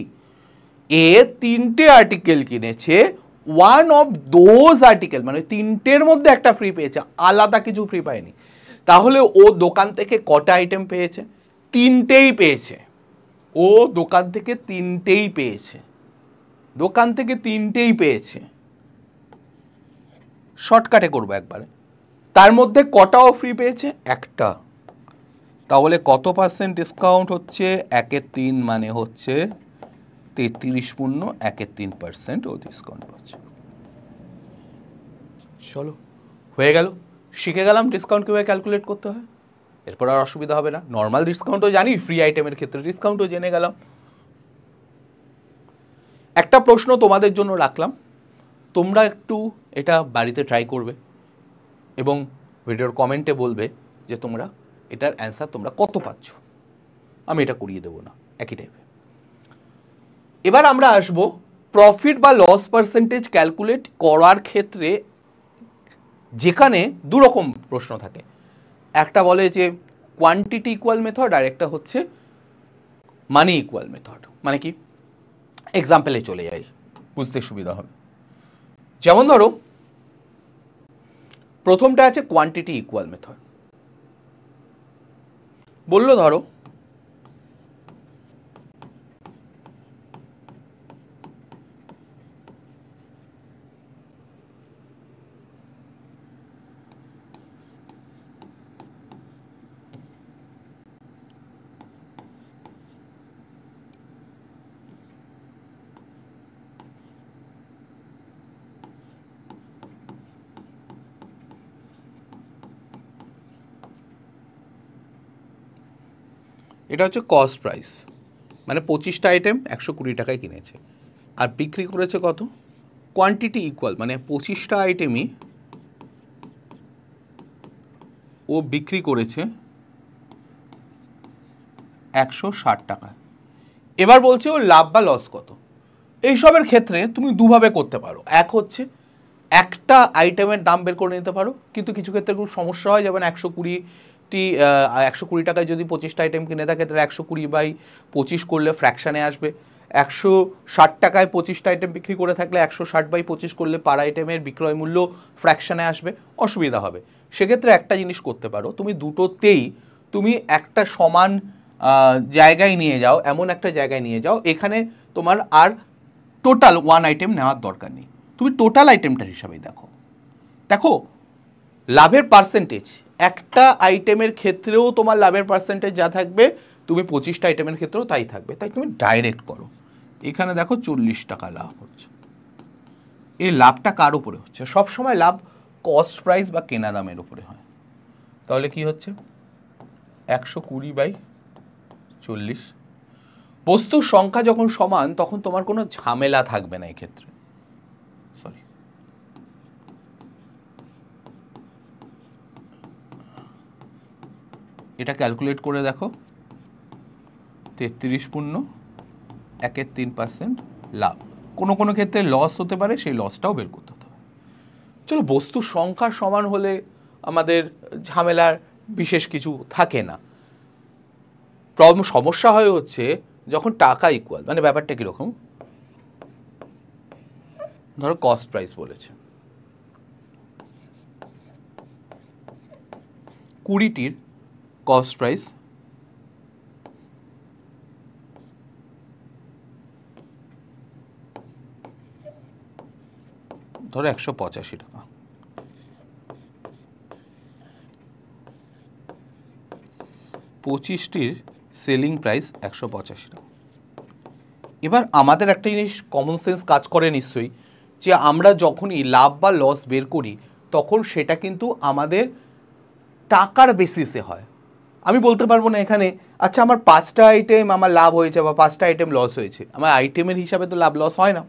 A 3টে আর্টিকেল কিনেছে, 1 অফ দোজ আর্টিকেল মানে 3টের মধ্যে একটা ফ্রি পেয়েছে, আলাদা কিছু ফ্রি পায়নি। তাহলে ও দোকান থেকে কটা আইটেম পেয়েছে? 3টেই পেয়েছে। ও দোকান থেকে 3টেই পেয়েছে, শর্টকাটে করবো একবারে। তার মধ্যে কটাও ফ্রি পেয়েছে? একটা। তাহলে কত % ডিসকাউন্ট হচ্ছে? 1/3 মানে হচ্ছে 33 পূর্ণ 1/3% ও ডিসকাউন্ট পাচ্ছে। চলো হয়ে গেল, শিখে গেলাম ডিসকাউন্ট কীভাবে ক্যালকুলেট করতে হয়। এরপর আর অসুবিধা হবে না। নর্মাল ডিসকাউন্টও জানি, ফ্রি আইটেমের ক্ষেত্রে ডিসকাউন্টও জেনে গেলাম। একটা প্রশ্ন তোমাদের জন্য রাখলাম, তোমরা একটু এটা বাড়িতে ট্রাই করবে এবং ভিডিওর কমেন্টে বলবে যে তোমরা এটার অ্যান্সার তোমরা কত পাচ্ছ। আমি এটা করিয়ে দেবো না, একই টাইপের। এবার আমরা আসব প্রফিট বা লস পার্সেন্টেজ ক্যালকুলেট করার ক্ষেত্রে, যেখানে দু রকম প্রশ্ন থাকে। একটা বলে যে কোয়ান্টিটি ইকুয়াল মেথড, আর একটা হচ্ছে মানি ইকুয়াল মেথড। মানে কি, এক্সাম্পলে চলে যাই, বুঝতে সুবিধা হবে। যেমন ধরো প্রথমটা আছে কোয়ান্টিটি ইকুয়াল মেথড। বললো ধরো এটা হচ্ছে কস্ট প্রাইস, মানে 25টা আইটেম 120 টাকায় কিনেছে, আর বিক্রি করেছে কত? কোয়ান্টিটি ইকুয়াল মানে 25টা আইটেমই ও বিক্রি করেছে 160 টাকা। এবার বলছে ও লাভ বা লস কত। এইসবের ক্ষেত্রে তুমি দুভাবে করতে পারো। এক হচ্ছে একটা আইটেমের দাম বের করে নিতে পারো, কিন্তু কিছু ক্ষেত্রে খুব সমস্যা হয়, যেমন 120 টাকায় যদি 25টা আইটেম কিনে থাকে তাহলে 120/25 করলে ফ্র্যাকশানে আসবে। 160 টাকায় 25টা আইটেম বিক্রি করে থাকলে 160/25 করলে পার আইটেমের বিক্রয় মূল্য ফ্র্যাকশানে আসবে, অসুবিধা হবে। সেক্ষেত্রে একটা জিনিস করতে পারো, তুমি দুটোতেই তুমি একটা সমান জায়গায় নিয়ে যাও, এমন একটা জায়গায় নিয়ে যাও এখানে তোমার আর টোটাল ওয়ান আইটেম নেওয়ার দরকার নেই, তুমি টোটাল আইটেমটার হিসাবেই দেখো। দেখো লাভের পার্সেন্টেজ একটা আইটেমের ক্ষেত্রেও তোমার লাভের পার্সেন্টেজ যা থাকবে, তুমি 25টা আইটেমের ক্ষেত্রেও তাই থাকবে। তাই তুমি ডাইরেক্ট করো। এখানে দেখো 40 টাকা লাভ হচ্ছে। এই লাভটা কার উপরে হচ্ছে? সবসময় লাভ কস্ট প্রাইস বা কেনা দামের উপরে হয়। তাহলে কি হচ্ছে 120/40। বস্তুর সংখ্যা যখন সমান তখন তোমার কোনো ঝামেলা থাকবে না এক্ষেত্রে। সরি, এটা ক্যালকুলেট করে দেখো, 33.13% লাভ। কোনো কোনো ক্ষেত্রে লস হতে পারে, সেই লসটাও বের করতে হবে। চলো, বস্তুর সংখ্যা সমান হলে আমাদের ঝামেলার বিশেষ কিছু থাকে না। প্রবলেম সমস্যা হয় হচ্ছে যখন টাকা ইকুয়াল, মানে ব্যাপারটা কীরকম, ধরো কস্ট প্রাইস বলেছে 20টির কস্ট প্রাইস ধরো 185 টাকা, 25টির সেলিং প্রাইস 185 টাকা। এবার আমাদের একটা জিনিস কমন সেন্স কাজ করে নিশ্চয়ই, যে আমরা যখনই লাভ বা লস বের করি তখন সেটা কিন্তু আমাদের টাকার বেসিসে হয়। আমি বলতে পারবো না এখানে আচ্ছা আমার 5টা আইটেম আমার লাভ হয়েছে বা 5টা আইটেম লস হয়েছে, আমার আইটেমের হিসাবে তো লাভ লস হয় না।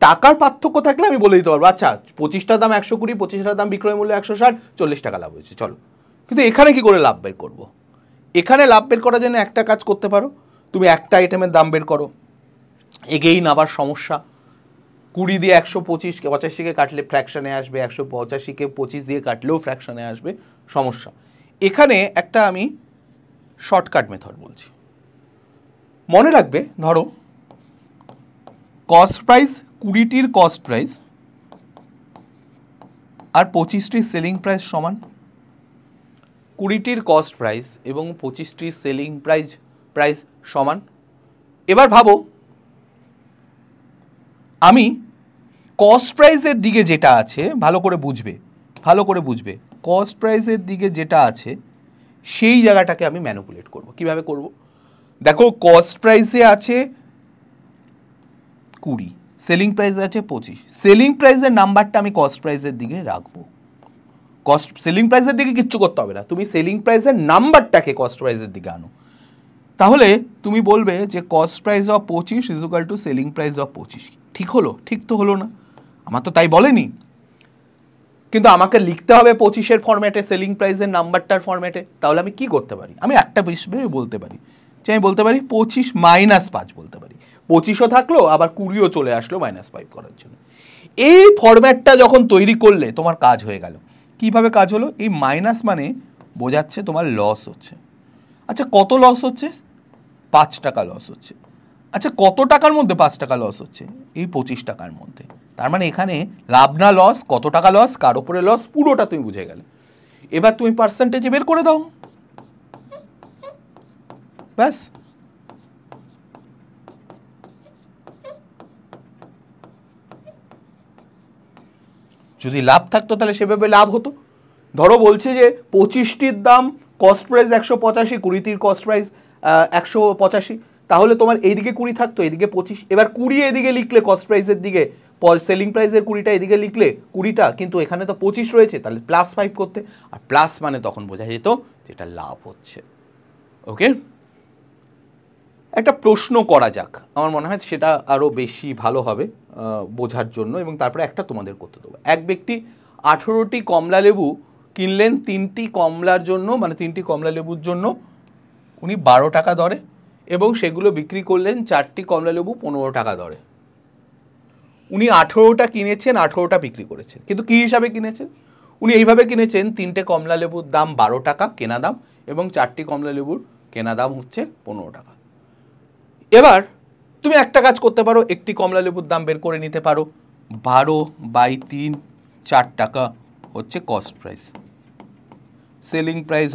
টাকার পার্থক্য থাকলে আমি বলে দিতে পারবো আচ্ছা 25টার দাম 120, 25টার দাম বিক্রয় মূল্য 160, 40 টাকা লাভ হয়েছে, চলো। কিন্তু এখানে কি করে লাভ বের করবো? এখানে লাভ বের করার জন্য একটা কাজ করতে পারো, তুমি একটা আইটেমের দাম বের করো। এগেইন আবার সমস্যা, 20 দিয়ে 185কে কাটলে ফ্র্যাকশানে আসবে, 185কে 25 দিয়ে কাটলেও ফ্র্যাকশানে আসবে, সমস্যা। এখানে একটা আমি শর্টকাট মেথড বলছি, মনে রাখবে। ধরো কস্ট প্রাইস 20টির কস্ট প্রাইস আর 25টির সেলিং প্রাইস সমান। 20টির কস্ট প্রাইস এবং 25টির সেলিং প্রাইস সমান। এবার ভাবো আমি কস্ট প্রাইসের দিকে যেটা আছে, ভালো করে বুঝবে, কস্ট প্রাইসের দিকে যেটা আছে সেই জায়গাটাকে আমি ম্যানিপুলেট করব। কিভাবে করব? দেখো কস্ট প্রাইসে আছে 20, সেলিং প্রাইসে আছে 25, সেলিং প্রাইসের নাম্বারটা আমি কস্ট প্রাইসের দিকে রাখবো। সেলিং প্রাইসের দিকে কিচ্ছু করতে হবে না, তুমি সেলিং প্রাইসের নাম্বারটাকে কস্ট প্রাইসের দিকে আনো। তাহলে তুমি বলবে যে cost price of 25 is equal to selling price of 25। ঠিক হলো? ঠিক তো হলো না? আমার তো তাই বলেনি, কিন্তু আমাকে লিখতে হবে 25-এর ফরম্যাটে, সেলিং প্রাইসের নাম্বারটার ফরম্যাটে। তাহলে আমি কি করতে পারি? আমি একটা বিষয় বলতে পারি, যে আমি বলতে পারি 25 - 5 বলতে পারি। 25ও থাকলো, আবার 20ও চলে আসলো -5 করার জন্য। এই ফরম্যাটটা যখন তৈরি করলে তোমার কাজ হয়ে গেল। কিভাবে কাজ হলো? এই মাইনাস মানে বোঝাচ্ছে তোমার লস হচ্ছে। আচ্ছা কত লস হচ্ছে? 5 টাকা লস হচ্ছে। আচ্ছা কত টাকার মধ্যে 5 টাকা লস হচ্ছে? এই 25 টাকার মধ্যে। তার মানে এখানে লাভ না লস, কত টাকা লস, কার উপরে লস, পুরোটা তুমি বুঝে গেলে। এবার তুমি পার্সেন্টেজে বের করে দাও, ব্যাস। যদি লাভ থাকতো তাহলে সেভাবে লাভ হতো। ধরো বলছে যে 25টির দাম কস্ট প্রাইস 185, 20টির কস্ট প্রাইস 185, তাহলে তোমার এইদিকে 20 থাকতো, এদিকে 25। এবার 20 এদিকে লিখলে কস্ট প্রাইসের দিকে, সেলিং প্রাইসের 20টা এদিকে লিখলে 20টা, কিন্তু এখানে তো 25 রয়েছে, তাহলে +5 করতে। আর প্লাস মানে তখন বোঝা যেত যেটা লাভ হচ্ছে। ওকে, একটা প্রশ্ন করা যাক, আমার মনে হয় সেটা আরও বেশি ভালো হবে বোঝার জন্য, এবং তারপরে একটা তোমাদের করতে দেবো। এক ব্যক্তি 18টি কমলা লেবু কিনলেন 3টি কমলার জন্য, মানে 3টি কমলা লেবুর জন্য উনি 12 টাকা দরে, এবং সেগুলো বিক্রি করলেন 4টি কমলালেবু 15 টাকা দরে। উনি 18টা কিনেছেন, 18টা বিক্রি করেছেন। কিন্তু কি হিসাবে কিনেছেন? উনি এইভাবে কিনেছেন, 3টে কমলালেবুর দাম 12 টাকা কেনা দাম এবং 4টি কমলালেবুর কেনা দাম হচ্ছে 15 টাকা। এবার তুমি একটা কাজ করতে পারো, একটি কমলালেবুর দাম বের করে নিতে পারো। 12/3, 4 টাকা হচ্ছে কস্ট প্রাইস। সেলিং প্রাইস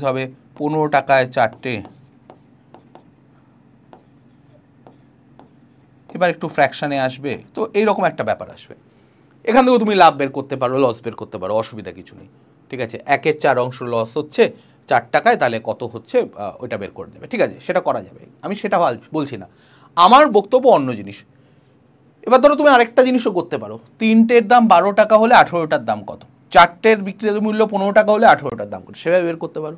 হবে 15 টাকায় 4টে। এবার একটু ফ্র্যাকশনে আসবে, তো এইরকম একটা ব্যাপার আসবে। এখান থেকেও তুমি লাভ বের করতে পারো, লস বের করতে পারো, অসুবিধা কিছু নেই। ঠিক আছে, 1/4 অংশ লস হচ্ছে 4 টাকায়, তাহলে কত হচ্ছে ওইটা বের করে দেবে। ঠিক আছে, সেটা করা যাবে, আমি সেটা বলছি না। আমার বক্তব্য অন্য জিনিস। এবার ধরো তুমি আরেকটা জিনিসও করতে পারো, 3টের দাম 12 টাকা হলে 18টার দাম কত, 4টের বিক্রি মূল্য 15 টাকা হলে 18টার দাম কত, সেভাবে বের করতে পারো।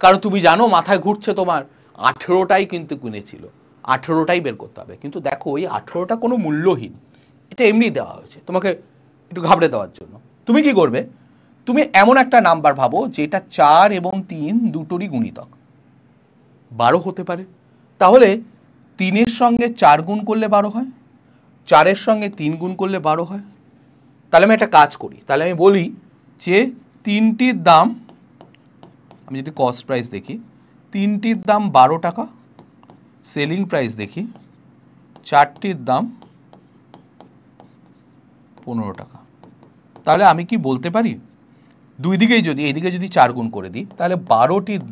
কারণ তুমি জানো মাথায় ঘুরছে তোমার 18টাই কিন্তু কিনেছিল, 18টাই বের করতে হবে। কিন্তু দেখো ওই 18টা কোনো মূল্যহীন, এটা এমনি দেওয়া হয়েছে তোমাকে একটু ঘাবড়ে দেওয়ার জন্য। তুমি কি করবে, তুমি এমন একটা নাম্বার ভাবো যেটা 4 এবং 3 দুটোরই গুণিতক, 12 হতে পারে। তাহলে 3-এর সঙ্গে 4 গুণ করলে 12 হয়, 4-এর সঙ্গে 3 গুণ করলে 12 হয়। তাহলে আমি একটা কাজ করি, তাহলে আমি বলি যে 3টির দাম, আমি যদি কস্ট প্রাইস দেখি, 3টির দাম 12 টাকা, সেলিং প্রাইস দেখি 4টির দাম 15 টাকা। তাহলে আমি কি বলতে পারি, দুই দিকেই যদি এইদিকে যদি 4 গুণ করে দিই, তাহলে 12টির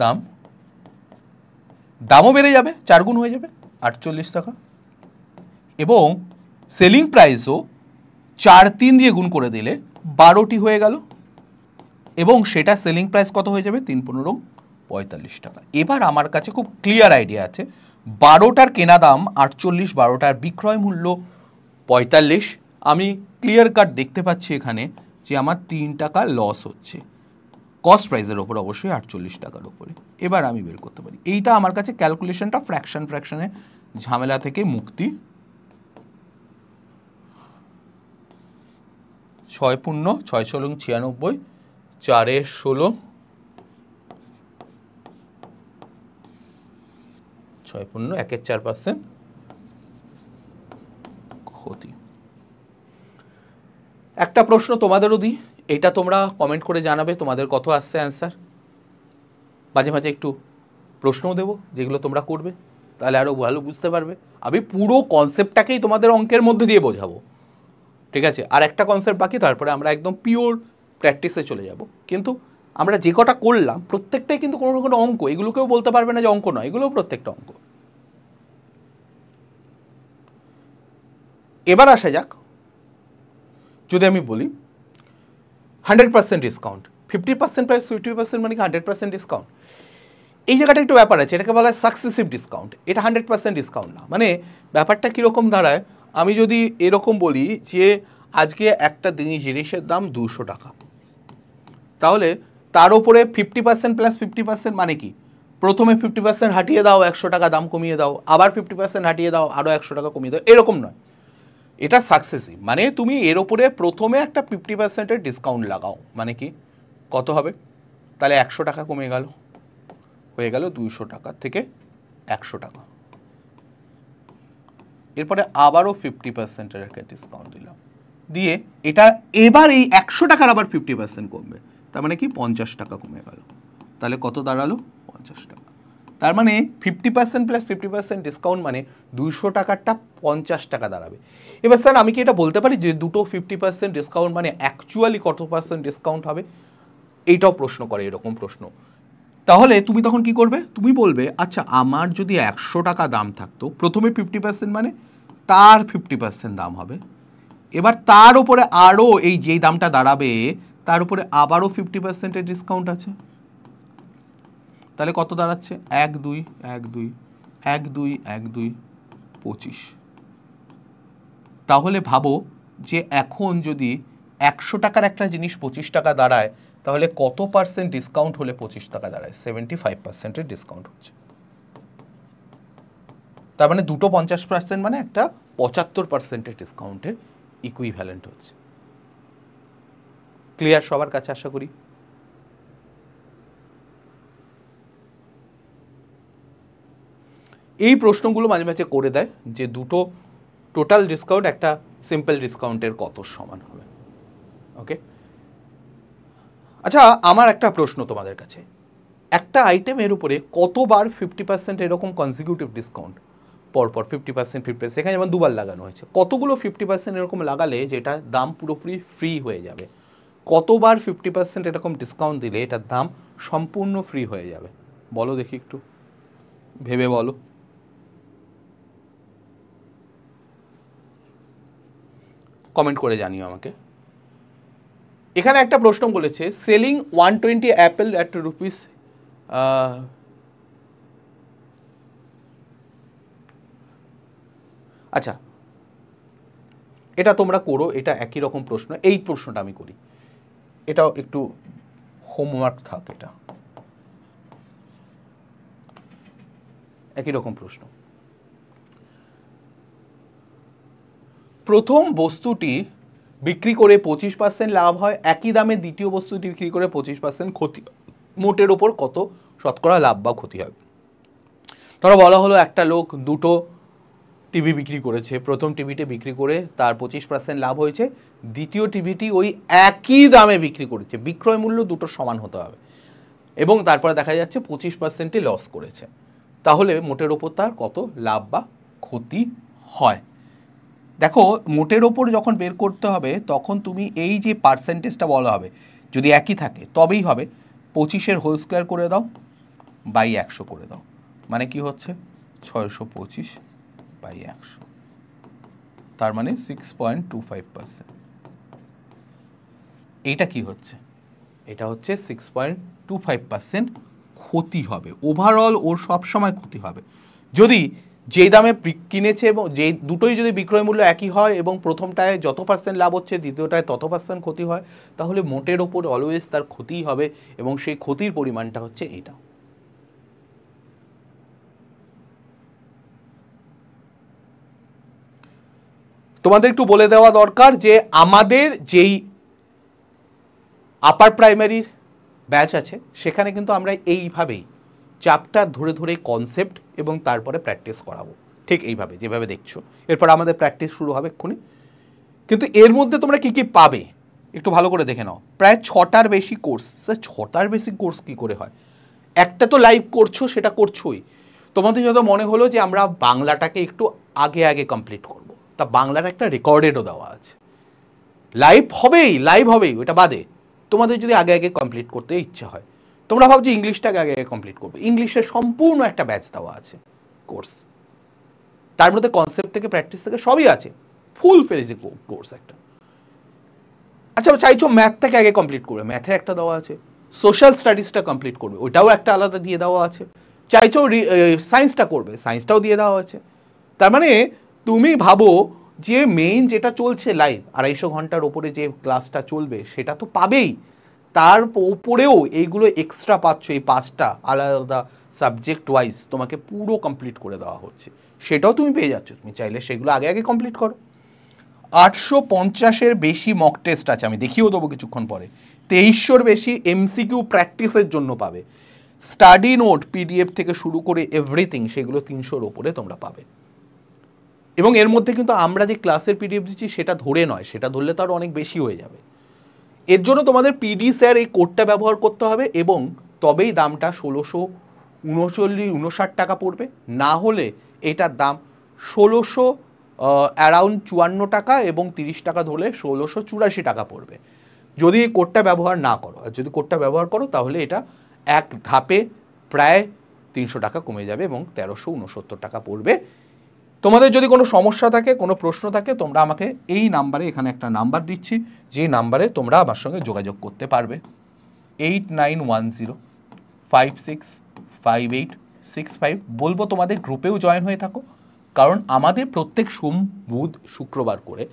দামও বেড়ে যাবে, 4 গুণ হয়ে যাবে 48 টাকা। এবং সেলিং প্রাইসও 4-3 দিয়ে গুণ করে দিলে 12টি হয়ে গেল, এবং সেটা সেলিং প্রাইস কত হয়ে যাবে, 3-15 45 টাকা। এবার আমার কাছে খুব ক্লিয়ার আইডিয়া আছে, 12টার কেনা দাম 48, 12টার বিক্রয় মূল্য 45। আমি ক্লিয়ার কাট দেখতে পাচ্ছি এখানে যে আমার 3 টাকা লস হচ্ছে কস্ট প্রাইসের ওপর, অবশ্যই 48 টাকার ওপরে। এবার আমি বের করতে পারি, এইটা আমার কাছে ক্যালকুলেশনটা ফ্র্যাকশনে ঝামেলা থেকে মুক্তি। 6 পূর্ণ 6 × 96, 4 × 16, 6 পূর্ণ 1/4% ক্ষতি। একটা প্রশ্ন তোমাদেরও দিই, এটা তোমরা কমেন্ট করে জানাবে তোমাদের কত আসছে অ্যান্সার। মাঝে মাঝে একটু প্রশ্নও দেবো যেগুলো তোমরা করবে, তাহলে আরও ভালো বুঝতে পারবে। আমি পুরো কনসেপ্টটাকেই তোমাদের অঙ্কের মধ্যে দিয়ে বোঝাবো। ঠিক আছে, আর একটা কনসেপ্ট বাকি, তারপরে আমরা একদম পিওর প্র্যাকটিসে চলে যাব। কিন্তু আমরা যে কটা করলাম প্রত্যেকটাই কিন্তু কোনো না কোনো অঙ্ক, এগুলোকেও বলতে পারবে না যে অঙ্ক নয়, এগুলোও প্রত্যেকটা অঙ্ক। এবার আসা যাক, যদি আমি বলি 100% ডিসকাউন্ট, 50% প্রাইস 50% মানে কি 100% ডিসকাউন্ট। এই জায়গাটা একটু ব্যাপার আছে, এটাকে বলা হয় সাকসেসিভ ডিসকাউন্ট, এটা 100% ডিসকাউন্ট না। মানে ব্যাপারটা কীরকম দাঁড়ায়, আমি যদি এরকম বলি যে আজকে একটা জিনিসের দাম 200 টাকা, তাহলে তার উপরে 50% প্লাস 50% মানে কি, প্রথমে 50% হাটিয়ে দাও, 100 টাকা দাম কমিয়ে দাও, আবার 50% হাটিয়ে দাও, আরও 100 টাকা কমিয়ে দাও, এরকম নয়। এটা সাকসেসিভ মানে তুমি এর ওপরে প্রথমে একটা 50%-এর ডিসকাউন্ট লাগাও, মানে কি কত হবে, তাহলে 100 টাকা কমে গেল, হয়ে গেল 200 টাকা থেকে 100 টাকা। এরপরে আবারও 50%-এর একটা ডিসকাউন্ট দিলাম, দিয়ে এটা এবার এই 100 টাকার আবার 50% কমবে, তার মানে কি 50 টাকা কমে গেল, তাহলে কত দাঁড়ালো 50 টাকা। তার মানে 50% প্লাস 50% ডিসকাউন্ট মানে 200 টাকারটা 50 টাকা দাঁড়াবে। এবার স্যার আমি কি এটা বলতে পারি যে দুটো 50% ডিসকাউন্ট মানে অ্যাকচুয়ালি কত পার্সেন্ট ডিসকাউন্ট হবে, এইটাও প্রশ্ন করে এরকম প্রশ্ন। তাহলে তুমি তখন কি করবে, তুমি বলবে আচ্ছা আমার যদি 100 টাকা দাম থাকতো, প্রথমে 50% মানে তার 50% দাম হবে, এবার তার উপরে আরও এই যেই দামটা দাঁড়াবে তার উপরে আবারও 50%-এর ডিসকাউন্ট আছে, তাহলে কত দাঁড়াচ্ছে 1 2 1 2 1 2 1 2 25। তাহলে ভাবো যে এখন যদি 100 টাকার একটা জিনিস 25 টাকা দাঁড়ায়, তাহলে কত পার্সেন্ট ডিসকাউন্ট হলে 25 টাকা দাঁড়ায়, 75%-এর ডিসকাউন্ট হচ্ছে। তার মানে দুটো 50% মানে একটা 75%-এর ডিসকাউন্টের ইকুইভ্যালেন্ট হচ্ছে। ক্লিয়ার সবার কাছে আশা করি। এই প্রশ্নগুলো মাঝে মাঝে করে দেয় যে দুটো টোটাল ডিসকাউন্ট একটা সিম্পল ডিসকাউন্টের কত সমান হবে। ওকে, আচ্ছা আমার একটা প্রশ্ন তোমাদের কাছে, একটা আইটেমের উপরে কতবার 50% এরকম কনজিকিউটিভ ডিসকাউন্ট পরপর 50%, সেখানে যেমন দুবার লাগানো হয়েছে, কতগুলো 50% এরকম লাগালে যেটা দাম পুরোপুরি ফ্রি হয়ে যাবে? কতবার 50% এরকম ডিসকাউন্ট দিলে এটার দাম সম্পূর্ণ ফ্রি হয়ে যাবে? বলো দেখি, একটু ভেবে বলো। কমেন্ট করে জানিও আমাকে। এখানে একটা প্রশ্ন বলেছে, সেলিং 120 অ্যাপেল অ্যাট রুপিস, আচ্ছা এটা তোমরা করো, এটা একই রকম প্রশ্ন, এই প্রশ্নটা আমি করি, এটাও একটু হোমওয়ার্ক থাক, এটা একই রকম প্রশ্ন। প্রথম বস্তুটি বিক্রি করে 25% লাভ হয়, একই দামে দ্বিতীয় বস্তুটি বিক্রি করে 25% ক্ষতি, মোটের ওপর কত শতকরা লাভ বা ক্ষতি হয়? ধরো বলা হলো একটা লোক দুটো টিভি বিক্রি করেছে, প্রথম টিভিটি বিক্রি করে তার 25% লাভ হয়েছে, দ্বিতীয় টিভিটি ওই একই দামে বিক্রি করেছে, বিক্রয় মূল্য দুটো সমান হতে হবে, এবং তারপরে দেখা যাচ্ছে 25%ই লস করেছে, তাহলে মোটের ওপর তার কত লাভ বা ক্ষতি হয়? দেখো মোটের ওপর যখন বের করতে হবে তখন তুমি এই যে পার্সেন্টেজটা বলা হবে যদি একই থাকে তবেই হবে, 25-এর হোল স্কোয়ার করে দাও বাই 100 করে দাও, মানে কি হচ্ছে 625 বাই 100, তার মানে 6.25%। এইটা কি হচ্ছে? এটা হচ্ছে 6.25% ক্ষতি হবে, ওভারঅল ওর সবসময় ক্ষতি হবে। যদি যেই দামে কিনেছে এবং যে দুটোই যদি বিক্রয় মূল্য একই হয় এবং প্রথমটায় যত পার্সেন্ট লাভ হচ্ছে দ্বিতীয়টায় তত পার্সেন্ট ক্ষতি হয়, তাহলে মোটের ওপর অলওয়েজ তার ক্ষতিই হবে, এবং সেই ক্ষতির পরিমাণটা হচ্ছে এটা। তোমাদের একটু বলে দেওয়া দরকার যে আমাদের যেই আপার প্রাইমারির ব্যাচ আছে সেখানে কিন্তু আমরা এইভাবেই চ্যাপ্টার ধরে ধরে কনসেপ্ট এবং তারপরে প্র্যাকটিস করাবো, ঠিক এইভাবে যেভাবে দেখছো। এরপর আমাদের প্র্যাকটিস শুরু হবে এক্ষুনি। কিন্তু এর মধ্যে তোমরা কি কি পাবে একটু ভালো করে দেখে নাও। প্রায় 6টার বেশি কোর্স। স্যার 6টার বেশি কোর্স কি করে হয়? একটা তো লাইভ করছো, সেটা করছোই। তোমাদের যত মনে হলো যে আমরা বাংলাটাকে একটু আগে আগে কমপ্লিট করব, তা বাংলার একটা রেকর্ডেডও দেওয়া আছে, লাইভ হবেই ওটা বাদে। তোমাদের যদি আগে আগে কমপ্লিট করতে ইচ্ছা হয়, তোমরা ভাবছো ইংলিশটাকে আগে আগে কমপ্লিট করবে, ইংলিশের সম্পূর্ণ একটা ব্যাচ দেওয়া আছে কোর্স, তার মধ্যে কনসেপ্ট থেকে প্র্যাকটিস থেকে সবই আছে, ফুল ফেলেছে কোর্স একটা। আচ্ছা চাইছো ম্যাথটাকে আগে কমপ্লিট করবে, ম্যাথের একটা দেওয়া আছে। সোশ্যাল স্টাডিজটা কমপ্লিট করবে, ওটাও একটা আলাদা দিয়ে দেওয়া আছে। চাইছো সায়েন্সটা করবে, সায়েন্সটাও দিয়ে দেওয়া আছে। তার মানে তুমি ভাবো যে মেইন যেটা চলছে লাইভ 250 ঘন্টার ওপরে যে ক্লাসটা চলবে সেটা তো পাবেই, তার উপরেও এইগুলো এক্সট্রা পাচ্ছ, এই 5টা আলাদা সাবজেক্ট ওয়াইজ তোমাকে পুরো কমপ্লিট করে দেওয়া হচ্ছে, সেটাও তুমি পেয়ে যাচ্ছ। তুমি চাইলে সেগুলো আগে আগে কমপ্লিট করো। 850-এর বেশি মক টেস্ট আছে, আমি দেখিয়েও দেবো কিছুক্ষণ পরে। 2300-র বেশি এমসিকিউ প্র্যাকটিসের জন্য পাবে। স্টাডি নোট পিডিএফ থেকে শুরু করে এভরিথিং সেগুলো 300-র ওপরে তোমরা পাবে। এবং এর মধ্যে কিন্তু আমরা যে ক্লাসের পিডিএফ দিচ্ছি সেটা ধরে নয়, সেটা ধরলে তো আরও অনেক বেশি হয়ে যাবে। এর জন্য তোমাদের পিডি স্যার এই কোডটা ব্যবহার করতে হবে, এবং তবেই দামটা 1659 টাকা পড়বে, না হলে এটার দাম 1600 অ্যারাউন্ড 54 টাকা, এবং 30 টাকা ধরলে 1684 টাকা পড়বে যদি এই কোডটা ব্যবহার না করো। আর যদি কোডটা ব্যবহার করো তাহলে এটা এক ধাপে প্রায় 300 টাকা কমে যাবে এবং 1369 টাকা পড়বে। তোমাদের যদি কোনো সমস্যা থাকে, কোনো প্রশ্ন থাকে, তোমরা আমাকে এই নাম্বারে, এখানে একটা নাম্বার দিচ্ছি, যে নাম্বারে তোমরা আমার সঙ্গে যোগাযোগ করতে পারবে, 8910565865। বলবো তোমাদের গ্রুপেও জয়েন হয়ে থাকো, কারণ আমাদের প্রত্যেক সোম বুধ শুক্রবার করে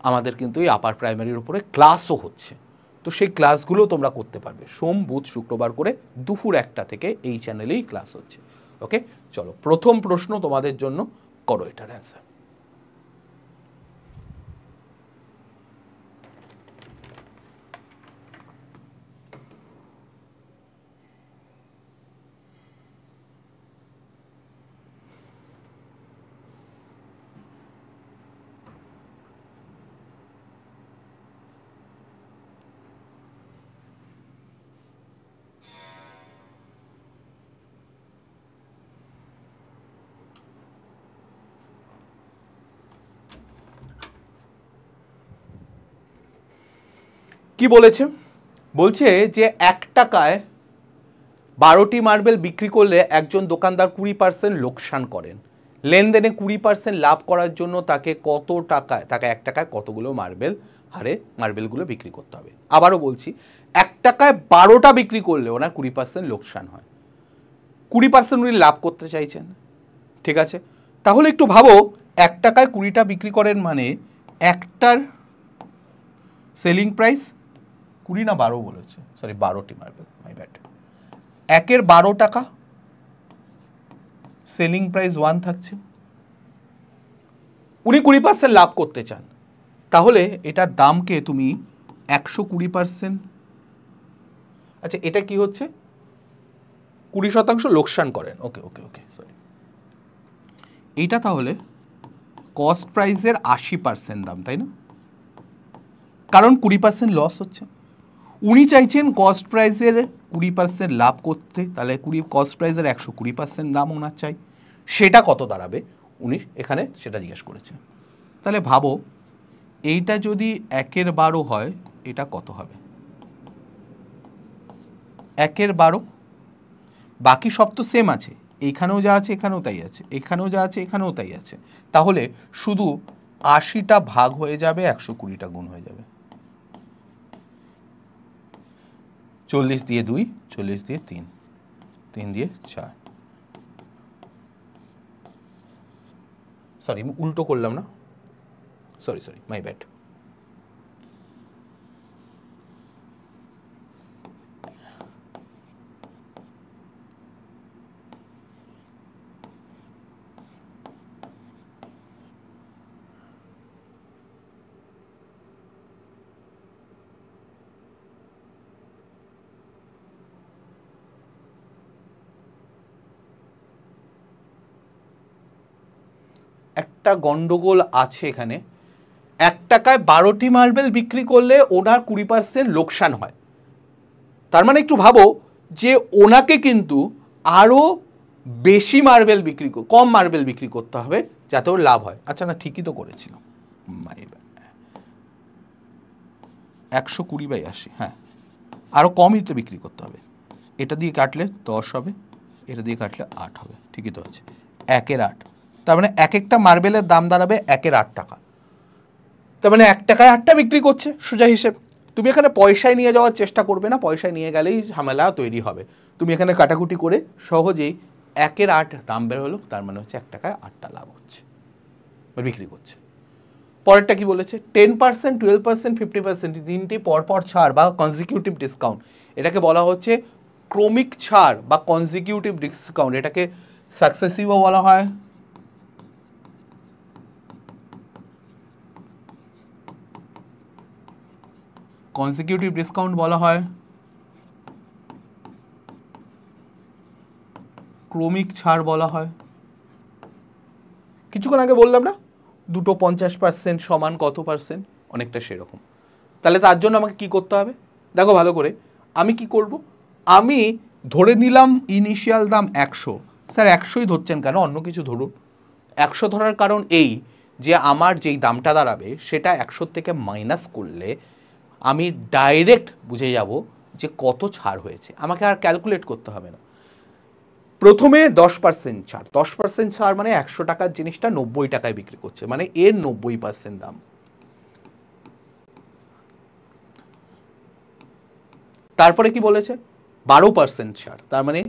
আমাদের কিন্তু এই আপার প্রাইমারির উপরে ক্লাসও হচ্ছে, তো সেই ক্লাসগুলো তোমরা করতে পারবে সোম বুধ শুক্রবার করে দুপুর 1টা থেকে এই চ্যানেলেই ক্লাস হচ্ছে। ওকে, চলো প্রথম প্রশ্ন তোমাদের জন্য, করো এটার অ্যান্সার। কি বলেছে? বলছে যে 1 টাকায় 12টি মার্বেল বিক্রি করলে একজন দোকানদার 20% লোকসান করেন। লেনদেনে 20% লাভ করার জন্য তাকে কত টাকায়, তাকে 1 টাকায় কতগুলো মার্বেল হারে মার্বেলগুলো বিক্রি করতে হবে? আবারও বলছি, 1 টাকায় 12টা বিক্রি করলে ওনার 20% লোকসান হয়, 20% উনি লাভ করতে চাইছেন। ঠিক আছে, তাহলে একটু ভাবো, 1 টাকায় 20টা বিক্রি করেন মানে একটার সেলিং প্রাইস 20 না 12 বলেছে, সরি 12টি মার্বেল, মাই ব্যাড। 1-এর 12 টাকা, সেলিং প্রাইস 1 থাকছে, উনি 20% লাভ করতে চান, তাহলে এটার দামকে তুমি 120%, আচ্ছা এটা কি হচ্ছে, 20% লোকসান করেন, ওকে ওকে ওকে সরি, এইটা তাহলে কস্ট প্রাইসের 80% দাম, তাই না? কারণ 20% লস হচ্ছে, উনি চাইছেন কস্ট প্রাইসের 20% লাভ করতে, তাহলে কস্ট প্রাইসের 120% দাম ওনার চাই, সেটা কত দাঁড়াবে উনি এখানে সেটা জিজ্ঞেস করেছেন। তাহলে ভাবো, এইটা যদি 1-এর 12 হয়, এটা কত হবে? 1-এর 12, বাকি সব তো সেম আছে, এইখানেও যা আছে এখানেও তাই আছে, এখানেও যা আছে এখানেও তাই আছে, তাহলে শুধু 80টা ভাগ হয়ে যাবে, 120টা গুণ হয়ে যাবে। 40 দিয়ে 2, 40 দিয়ে 3, 3 দিয়ে 4, সরি আমি উল্টো করলাম না, সরি সরি মাই ব্যাড। একটা গন্ডগোল আছে এখানে, 1 টাকায় 12টি মার্বেল বিক্রি করলে ওনার 20% লোকসান হয়, তার মানে একটু ভাবো যে ওনাকে কিন্তু আরো বেশি মার্বেল বিক্রি, কম মার্বেল বিক্রি করতে হবে যাতে ওর লাভ হয়। আচ্ছা না, ঠিকই তো করেছিল, 120/80, হ্যাঁ আরো কমই তো বিক্রি করতে হবে, এটা দিয়ে কাটলে 10 হবে, এটা দিয়ে কাটলে 8 হবে, ঠিকই তো আছে, 1-এর 8, তার মানে এক একটা মার্বেলের দাম দাঁড়াবে 1-এর 8 টাকা, তার মানে 1 টাকায় 8টা বিক্রি করছে, সোজা হিসেব। তুমি এখানে পয়সায় নিয়ে যাওয়ার চেষ্টা করবে না, পয়সায় নিয়ে গেলেই ঝামেলা তৈরি হবে। তুমি এখানে কাটাকুটি করে সহজেই 1-এর 8 দাম বের হলো, তার মানে হচ্ছে 1 টাকায় 8টা লাভ হচ্ছে, বিক্রি করছে। পরেরটা কি বলেছে? 10%, 12%, 50%, তিনটি পরপর ছাড় বা কনজিকিউটিভ ডিসকাউন্ট, এটাকে বলা হচ্ছে ক্রমিক ছাড় বা কনজিকিউটিভ ডিসকাউন্ট, এটাকে সাকসেসিভও বলা হয়, কনজিকিউটিভ ডিসকাউন্ট বলা হয়, ক্রমিক ছাড় বলা হয়। কিছুক্ষণ আগে বললাম না, দুটো 50% সমান কত পার্সেন্ট, অনেকটা সেরকম। তাহলে তার জন্য আমাকে কি করতে হবে? দেখো ভালো করে, আমি কি করব, আমি ধরে নিলাম ইনিশিয়াল দাম 100, স্যার 100ই ধরছেন কেন, অন্য কিছু ধরুন। 100 ধরার কারণ এই যে আমার যেই দামটা দাঁড়াবে সেটা 100 থেকে মাইনাস করলে আমি ডাইরেক্ট বুঝে যাব যে কত ছাড় হয়েছে, আমাকে আর ক্যালকুলেট করতে হবে না। প্রথমে 10% ছাড়, 10% ছাড় মানে 100 টাকার জিনিসটা 90 টাকায় বিক্রি করছে, মানে এর 90% দাম। তারপরে কি বলেছে? 12% ছাড়, তার মানে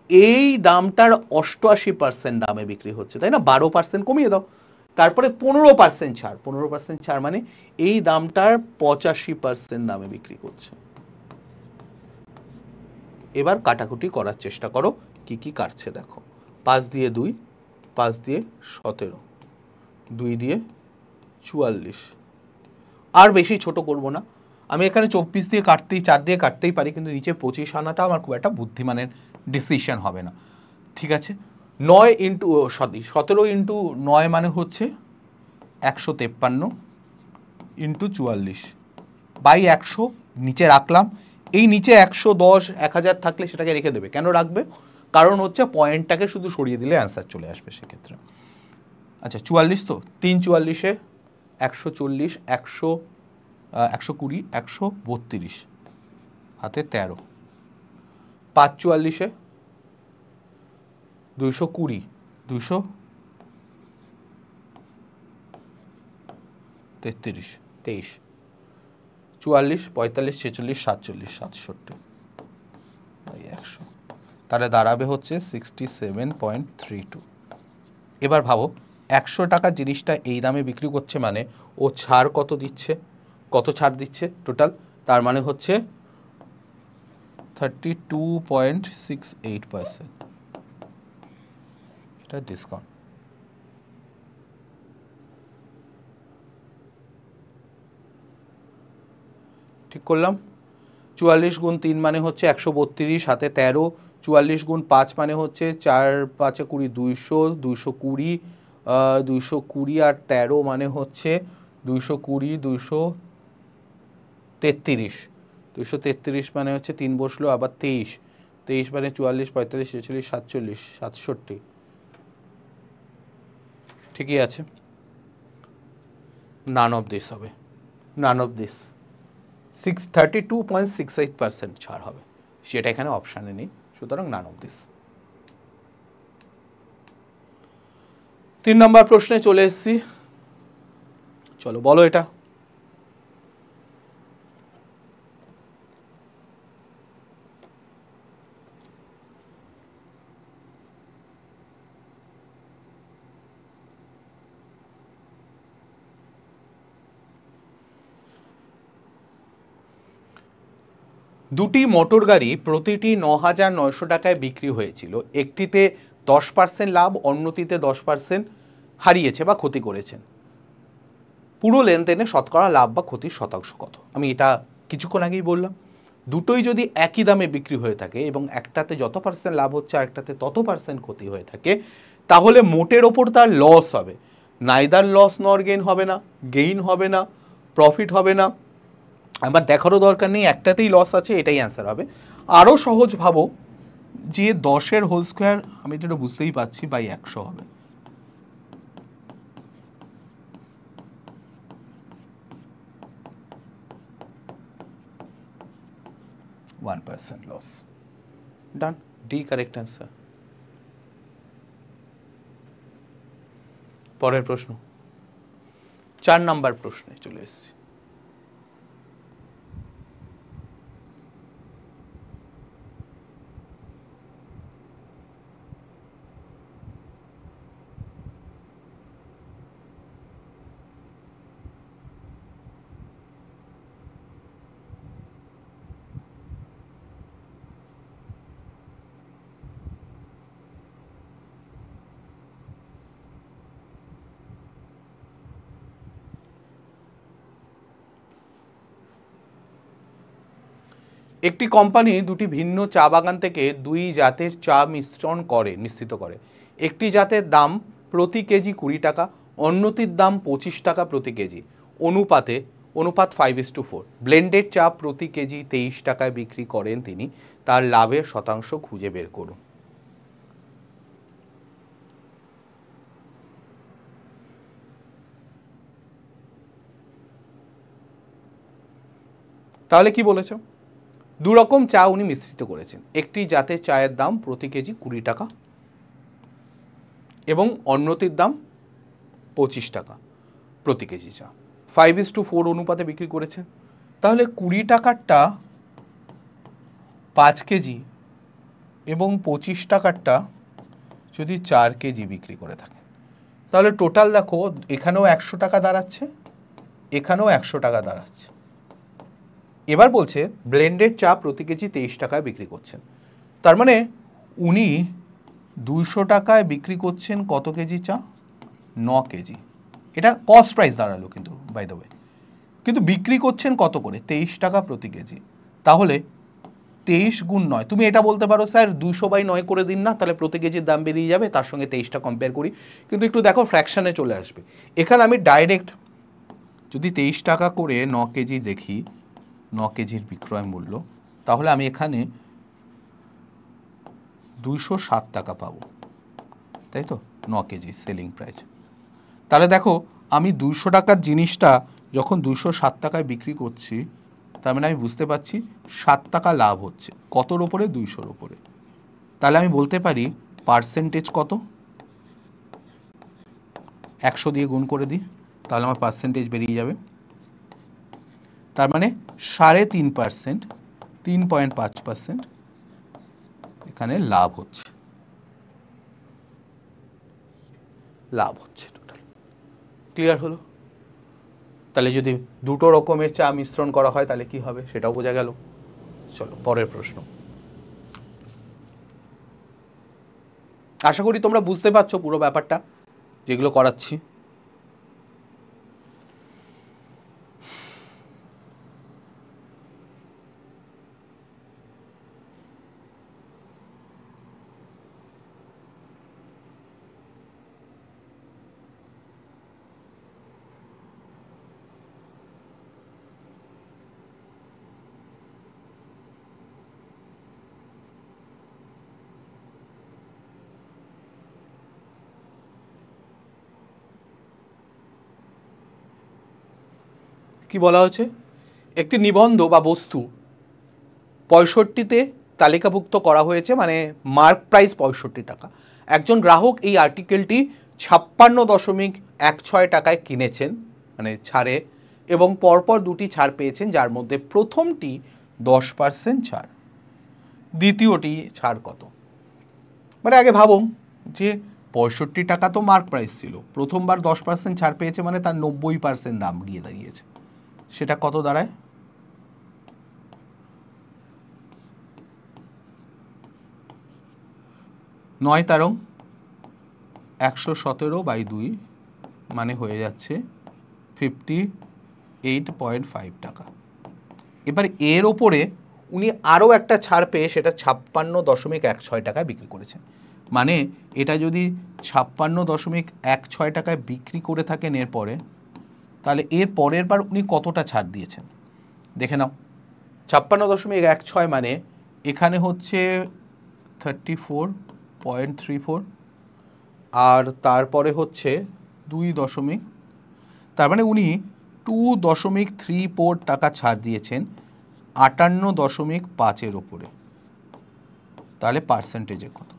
এই দামটার 88% দামে বিক্রি হচ্ছে, তাই না? 12% কমিয়ে দাও। তারপরে 15% ছাড়, 15% ছাড় মানে এই দামটার 85% দামে বিক্রি করছে। এবার কাটাকুটি করার চেষ্টা করো, কি কি কাটছে দেখো। 5 দিয়ে 2, 5 দিয়ে 17, 2 দিয়ে 44, আর বেশি ছোট করব না, আমি এখানে 24 দিয়ে কাটতেই, 4 দিয়ে কাটতেই পারি, কিন্তু নিচে 25 আনাটা আমার খুব একটা বুদ্ধিমানের ডিসিশন হবে না। ঠিক আছে, 9 ইন্টু 17 ইন্টু 9 মানে হচ্ছে 153 ইন্টু 44 বাই 100, নিচে রাখলাম। এই নিচে 110, 1000 থাকলে সেটাকে রেখে দেবে, কেন রাখবে? কারণ হচ্ছে পয়েন্টটাকে শুধু সরিয়ে দিলে অ্যান্সার চলে আসবে সেক্ষেত্রে। আচ্ছা 44, তো 3 44-এ 140, 120, 132 হাতে 13, 5 44-এ 220, 233, 23, 44, 45, 46, 47, 67 বাই 100, তাহলে দাঁড়াবে হচ্ছে 67.32। এবার ভাবো 100 টাকার জিনিসটা এই দামে বিক্রি করছে, মানে ও ছাড় কত দিচ্ছে, কত ছাড় দিচ্ছে টোটাল, তার মানে হচ্ছে 32.68%, এটা ডিসকাউন্ট। ঠিক করলাম। 44 গুণ 3 মানে হচ্ছে 132, হাতে 13, 44 গুণ 5 মানে হচ্ছে 4 5 20, 200, 220, 220 আর 13 মানে হচ্ছে 220, 233, 233 মানে হচ্ছে 3 বসলো, আবার 23, 23 মানে 44, 45, 46, 47, 67, ঠিকই আছে। নান অফ দিস হবে, নান অফ দিস। 32.68% ছাড় হবে, সেটা এখানে অপশানে নেই, সুতরাং নান অফ দিস। 3 নম্বর প্রশ্নে চলে এসেছি, চলো বলো এটা। দুটি মোটর গাড়ি প্রতিটি 9,900 টাকায় বিক্রি হয়েছিল, একটিতে 10% লাভ, অন্যটিতে 10% হারিয়েছে বা ক্ষতি করেছেন। পুরো লেনদেনে শতকরা লাভ বা ক্ষতির শতাংশ কত? আমি এটা কিছুক্ষণ আগেই বললাম, দুটোই যদি একই দামে বিক্রি হয়ে থাকে এবং একটাতে যত পার্সেন্ট লাভ হচ্ছে আর একটাতে তত পার্সেন্ট ক্ষতি হয়ে থাকে, তাহলে মোটের ওপর তার লস হবে, নাইদার লস নর গেইন হবে না, গেইন হবে না, প্রফিট হবে না। আমার দেখারও দরকার নেই একটাতেই লস আছে, এটাই অ্যান্সার হবে। আরও সহজ ভাবো যে 10-এর হোল স্কোয়ার, আমি যেটা বুঝতেই পারছি, বাই 100 হবে। %, লস, ডান, ডি কারেক্ট অ্যান্সার। পরের প্রশ্ন, 4 নাম্বার প্রশ্নে চলে এসেছি। একটি কোম্পানি দুটি ভিন্ন চা বাগান থেকে 2 জাতের চা মিশ্রণ নিশ্চিত করে। একটি জাতের দাম প্রতি কেজি 20 টাকা, অন্যটির দাম 25 টাকা প্রতি কেজি। অনুপাত 5:4। ব্লেন্ডেড চা প্রতি কেজি 23 টাকায় বিক্রি করেন তিনি, তার লাভের শতাংশ খুঁজে বের করুন। তাহলে কি বলেছে? দু রকম চা উনি মিশ্রিত করেছেন, একটি জাতের চায়ের দাম প্রতি কেজি 20 টাকা এবং অন্যটির দাম 25 টাকা প্রতি কেজি চা, 5:4 অনুপাতে বিক্রি করেছেন। তাহলে 20 টাকারটা 5 কেজি এবং 25 টাকারটা যদি 4 কেজি বিক্রি করে থাকে, তাহলে টোটাল দেখো এখানেও 100 টাকা দাঁড়াচ্ছে, এখানেও 100 টাকা দাঁড়াচ্ছে। এবার বলছে ব্লেন্ডেড চা প্রতি কেজি 23 টাকায় বিক্রি করছেন, তার মানে উনি 200 টাকায় বিক্রি করছেন কত কেজি চা? 9 কেজি। এটা কস্ট প্রাইস দাঁড়ালো কিন্তু বাই দ্য ওয়ে, কিন্তু বিক্রি করছেন কত করে? 23 টাকা প্রতি কেজি। তাহলে 23 গুণ 9, তুমি এটা বলতে পারো স্যার 200/9 করে দিন না, তাহলে প্রতি কেজির দাম বেরিয়ে যাবে, তার সঙ্গে 23টা কম্পেয়ার করি। কিন্তু একটু দেখো ফ্র্যাকশানে চলে আসবে। এখানে আমি ডাইরেক্ট যদি 23 টাকা করে 9 কেজি দেখি, 9 কেজির বিক্রয় মূল্য, তাহলে আমি এখানে 207 টাকা পাবো, তাই তো? 9 কেজি সেলিং প্রাইস। তাহলে দেখো আমি 200 টাকার জিনিসটা যখন 207 টাকায় বিক্রি করছি, তার মানে আমি বুঝতে পারছি 7 টাকা লাভ হচ্ছে। কতর ওপরে? 200-র ওপরে। তাহলে আমি বলতে পারি পার্সেন্টেজ কত? 100 দিয়ে গুণ করে দিই, তাহলে আমার পার্সেন্টেজ বেরিয়ে যাবে। তার মানে 3.5%, 3.5% এখানে লাভ হচ্ছে, লাভ হচ্ছে টোটাল। ক্লিয়ার হলো? তাহলে যদি দুটো রকমের চা মিশ্রণ করা হয় তাহলে কি হবে সেটাও বোঝা গেল। চলো পরের প্রশ্ন। আশা করি তোমরা বুঝতে পারছো পুরো ব্যাপারটা যেগুলো করাচ্ছি। কি বলা হচ্ছে? একটি নিবন্ধ বা বস্তু 65-তে তালিকাভুক্ত করা হয়েছে, মানে মার্ক প্রাইস 65 টাকা। একজন গ্রাহক এই আর্টিকেলটি 56.16 টাকায় কিনেছেন, মানে ছাড়ে, এবং পরপর দুটি ছাড় পেয়েছেন, যার মধ্যে প্রথমটি 10% ছাড়, দ্বিতীয়টি ছাড় কত? মানে আগে ভাবুন যে 65 টাকা তো মার্ক প্রাইস ছিল, প্রথমবার 10% ছাড় পেয়েছে, মানে তার 90% দাম গিয়ে দাঁড়িয়েছে। সেটা কত দাঁড়ায়? 9×117/2 মানে হয়ে যাচ্ছে 58.5 টাকা। এবার এর ওপরে উনি আরও একটা ছাড় পেয়ে সেটা 56.16 টাকায় বিক্রি করেছেন। মানে এটা যদি 56.16 টাকায় বিক্রি করে থাকেন এরপরে, তাহলে এর পরের বার উনি কতটা ছাড় দিয়েছেন দেখে নাও। 56.16 মানে এখানে হচ্ছে 34.34, আর তারপরে হচ্ছে 2 তার মানে উনি 2.34 টাকা ছাড় দিয়েছেন 58.5-এর ওপরে। তাহলে পার্সেন্টেজে কত?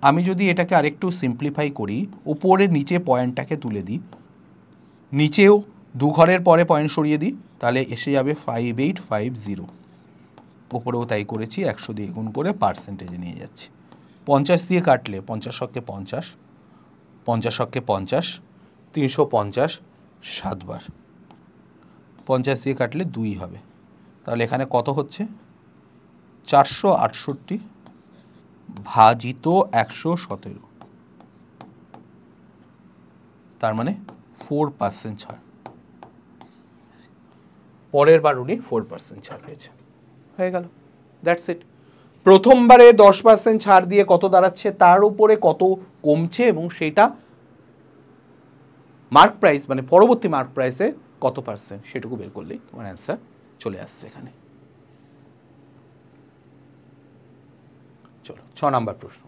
আমি যদি এটাকে আরেকটু সিম্পলিফাই করি, উপরে নিচে পয়েন্টটাকে তুলে দিই, নিচেও 2 ঘরের পরে পয়েন্ট সরিয়ে দিই, তাহলে এসে যাবে 5850। ওপরেও তাই করেছি, 100 দিয়ে গুণ করে পার্সেন্টেজে নিয়ে যাচ্ছি। 50 দিয়ে কাটলে 50 শতকে 50, 50 শতকে 50, 350 7বার, 50 দিয়ে কাটলে 2 হবে। তাহলে এখানে কত হচ্ছে? 468 ভাজিত 117, তার মানে 4% ছাড়। পরের বার উনি 4% ছাড় পেয়েছে, হয়ে গেল, দ্যাটস ইট। প্রথমবারে 10% ছাড় দিয়ে কত দাঁড়াচ্ছে, তার উপরে কত কমছে, এবং সেটা মার্ক প্রাইস মানে পরবর্তী মার্ক প্রাইসে কত পার্সেন্ট, সেটুকু বের করলেই তোমার অ্যান্সার চলে আসছে এখানে। চলো 6 নাম্বার প্রশ্ন।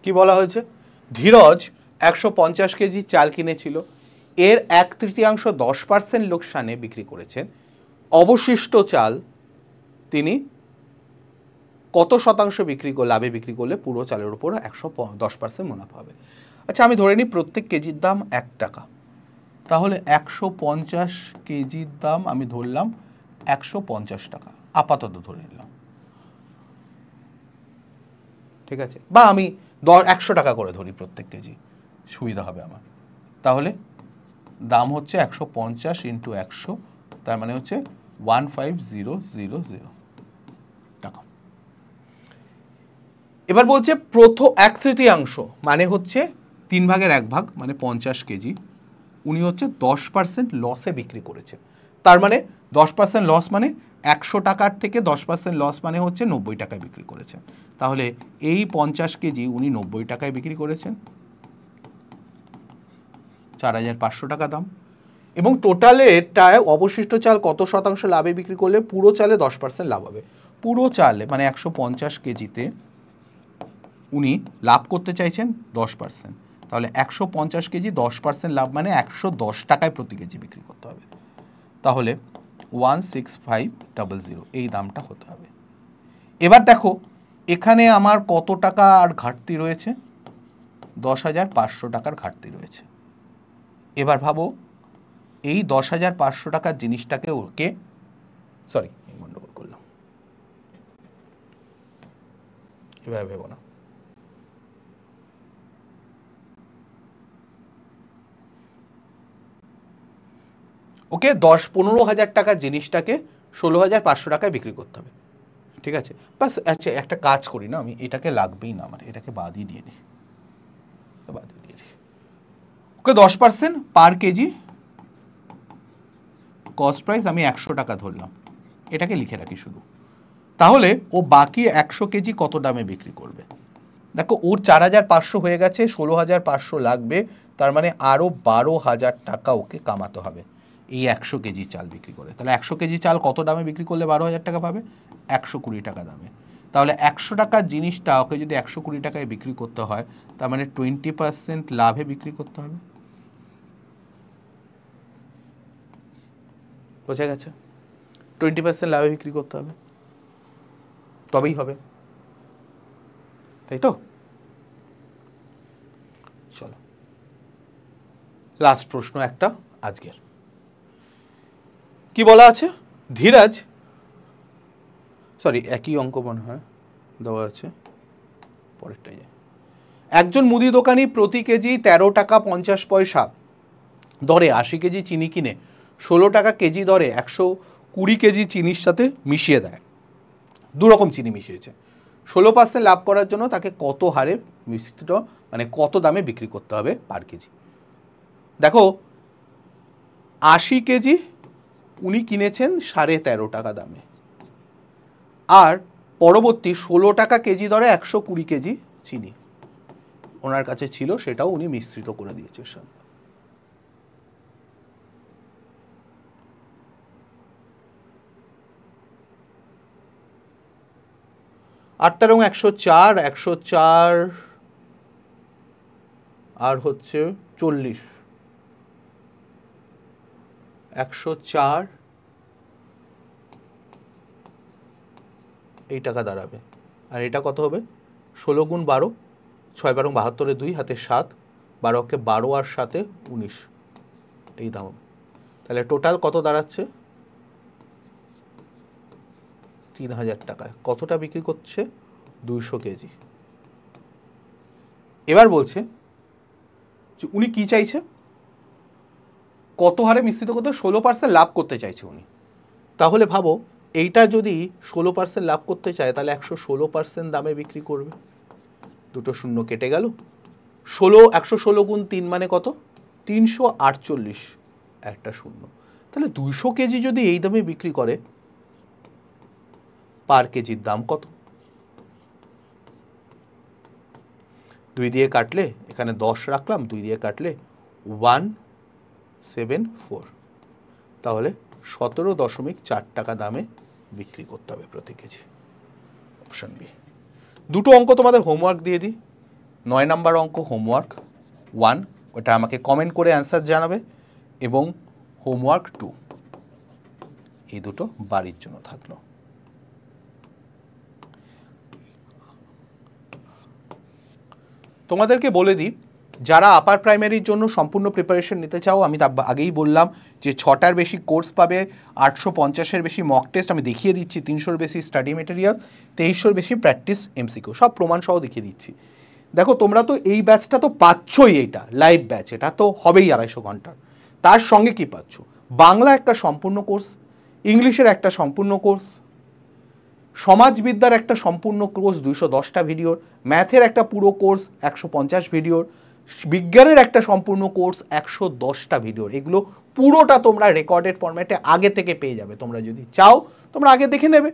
কি বলা হয়েছে? ধীরজ 150 কেজি চাল কিনেছিল, এর 1/3 10% লোকসানে বিক্রি করেছেন। অবশিষ্ট চাল তিনি কত শতাংশ লাভে বিক্রি করলে পুরো চালের উপর 110% মুনাফা হবে? আচ্ছা, আমি ধরে নিই প্রত্যেক কেজির দাম 1 টাকা, তাহলে 150 কেজির দাম আমি ধরলাম 150 টাকা, আপাতত ধরে নিলাম। ঠিক আছে, বা আমি 100 টাকা করে ধরি প্রত্যেক কেজি, সুবিধা হবে আমার। তাহলে দাম হচ্ছে 150 ইন্টু 100, তার মানে হচ্ছে 15000 টাকা। এবার বলছে প্রথম 1/3 মানে হচ্ছে 1/3 মানে 50 কেজি উনি হচ্ছে 10% লসে বিক্রি করেছে। তার মানে 10% লস মানে 100 টাকার থেকে 10% লস মানে হচ্ছে 90 টাকায় বিক্রি করেছেন। তাহলে এই 50 কেজি উনি 90 টাকায় বিক্রি করেছেন, 4500 টাকা দাম। এবং টোটালেরটায় অবশিষ্ট চাল কত শতাংশ লাভে বিক্রি করলে পুরো চালে 10% লাভ হবে। পুরো চালে মানে 150 কেজিতে উনি লাভ করতে চাইছেন 10%। তাহলে 150 কেজি 10% লাভ মানে 110 টাকায় প্রতি কেজি বিক্রি করতে হবে। তাহলে 16500 এই দামটা হতে হবে। এবার দেখো এখানে আমার কত টাকা আর ঘাটতি রয়েছে, 10,500 টাকার ঘাটতি রয়েছে। এবার ভাবো এই 10,500 টাকার জিনিসটাকে ওকে সরি গন্ডগোল করলাম, এবার ভেবো না, ওকে 10-15 হাজার টাকার জিনিসটাকে 16,500 টাকায় বিক্রি করতে হবে। ঠিক আছে, বাস। আচ্ছা একটা কাজ করি না, আমি এটাকে লাগবেই না, আমার এটাকে বাদই দিয়ে দিই, বাদই দিয়ে দিই। ওকে 10% পার কেজি কস্ট প্রাইস আমি 100 টাকা ধরলাম, এটাকে লিখে রাখি শুধু। তাহলে ও বাকি 100 কেজি কত দামে বিক্রি করবে? দেখো ওর 4,500 হয়ে গেছে, 16,500 লাগবে, তার মানে আরও 12,000 টাকা ওকে কামাতে হবে এই 100 কেজি চাল বিক্রি করে। তাহলে 100 কেজি চাল কত দামে বিক্রি করলে 12,000 টাকা পাবে? 120 টাকা দামে। তাহলে 100 টাকার জিনিসটা ওকে যদি 120 টাকায় বিক্রি করতে হয়, তার মানে 20% লাভে বিক্রি করতে হবে। বোঝা গেছে? 20% লাভে বিক্রি করতে হবে, তবেই হবে, তাই তো? চলো লাস্ট প্রশ্ন একটা আজকের। কি বলা আছে? ধীরাজ, সরি একই অঙ্ক মনে হয় দেওয়া আছে, পরেরটাই। একজন মুদি দোকানি প্রতি কেজি 13 টাকা 50 পয়সা দরে 80 কেজি চিনি কিনে 16 টাকা কেজি দরে 120 কেজি চিনির সাথে মিশিয়ে দেয়। দুরকম চিনি মিশিয়েছে। 16% লাভ করার জন্য তাকে কত হারে মিশ্রিত মানে কত দামে বিক্রি করতে হবে পার কেজি? দেখো 80 কেজি উনি কিনেছেন 13.5 টাকা দামে, আর পরবর্তী 16 টাকা কেজি দরে 120 কেজি চিনি ওনার কাছে ছিল, সেটাও উনি মিশ্রিত করে দিয়েছে। 104 আর হচ্ছে 40, 104 এই টাকা দাঁড়াবে। আর এটা কত হবে? 16 গুণ 12, 6 12 72, 2 হাতে 7, 12কে 12 আর 7 19 এই দাম। তাহলে টোটাল কত দাঁড়াচ্ছে? 3,000 টাকায় কতটা বিক্রি করছে? 200 কেজি। এবার বলছে যে উনি কি চাইছে, কত হারে মিশ্রিত করতে? 16% লাভ করতে চাইছে উনি। তাহলে ভাবো এইটা যদি 16% লাভ করতে চায় তাহলে 116% দামে বিক্রি করবে। দুটো শূন্য কেটে গেল, 116 গুণ 3 মানে কত? 348, একটা শূন্য। তাহলে 200 কেজি যদি এই দামে বিক্রি করে, পার কেজির দাম কত? 2 দিয়ে কাটলে, এখানে 10 রাখলাম, 2 দিয়ে কাটলে 174, তাহলে 17.4 টাকা দামে বিক্রি করতে হবে প্রতি কেজি। Option B. দুটো অঙ্ক তোমাদের হোমওয়ার্ক দিয়ে দিই। 9 নাম্বার অঙ্ক হোমওয়ার্ক 1, ওটা আমাকে কমেন্ট করে অ্যান্সার জানাবে, এবং হোমওয়ার্ক 2, এই দুটো বাড়ির জন্য থাকলো। তোমাদেরকে বলে দিই যারা আপার প্রাইমারির জন্য সম্পূর্ণ প্রিপারেশন নিতে চাও, আমি তা আগেই বললাম যে 6টার বেশি কোর্স পাবে, 850-এর বেশি মক টেস্ট আমি দেখিয়ে দিচ্ছি, 300-র বেশি স্টাডি মেটেরিয়াল, 2300-র বেশি প্র্যাকটিস এমসিকিউ, সব প্রমাণ সহ দেখিয়ে দিচ্ছি। দেখো তোমরা তো এই ব্যাচটা তো পাচ্ছই, এটা লাইভ ব্যাচ, এটা তো হবেই 250 ঘন্টার। তার সঙ্গে কি পাচ্ছ? বাংলা একটা সম্পূর্ণ কোর্স, ইংলিশের একটা সম্পূর্ণ কোর্স, সমাজবিদ্যার একটা সম্পূর্ণ কোর্স 210টা ভিডিওর, ম্যাথের একটা পুরো কোর্স 150 ভিডিওর, বিজ্ঞানের একটা সম্পূর্ণ কোর্স 110টা ভিডিওর। এগুলো পুরোটা তোমরা রেকর্ডেড ফরম্যাটে আগে থেকে পেয়ে যাবে। তোমরা যদি চাও তোমরা আগে দেখে নেবে।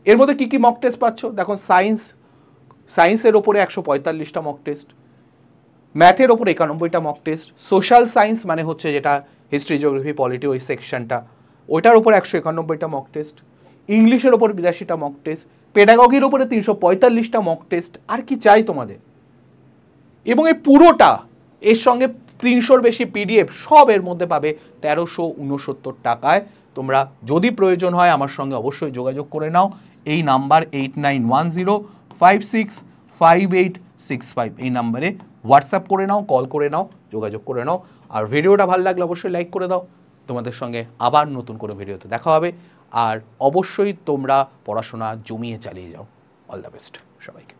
এর মধ্যে কি কি মক টেস্ট পাচ্ছ দেখো, সায়েন্সের ওপরে 145টা মক টেস্ট, ম্যাথের ওপরে 91টা মক টেস্ট, সোশ্যাল সায়েন্স মানে হচ্ছে যেটা হিস্ট্রি, জিওগ্রাফি, পলিটি ওই সেকশনটা, ওইটার ওপর 191টা মক টেস্ট, ইংলিশের ওপর 82টা মক টেস্ট, পেডাগগির ওপরে 345টা মক টেস্ট। আর কি চাই তোমাদের? এবং এই পুরোটা এর সঙ্গে 300-র বেশি পিডিএফ, সব এর মধ্যে পাবে 1369 টাকায়। তোমরা যদি প্রয়োজন হয় আমার সঙ্গে অবশ্যই যোগাযোগ করে নাও। এই নাম্বার 8910565865, এই নাম্বারে হোয়াটসঅ্যাপ করে নাও, কল করে নাও, যোগাযোগ করে নাও। আর ভিডিওটা ভালো লাগলে অবশ্যই লাইক করে দাও। তোমাদের সঙ্গে আবার নতুন করে ভিডিওতে দেখা হবে। আর অবশ্যই তোমরা পড়াশোনা জমিয়ে চালিয়ে যাও। অল দ্য বেস্ট সবাইকে।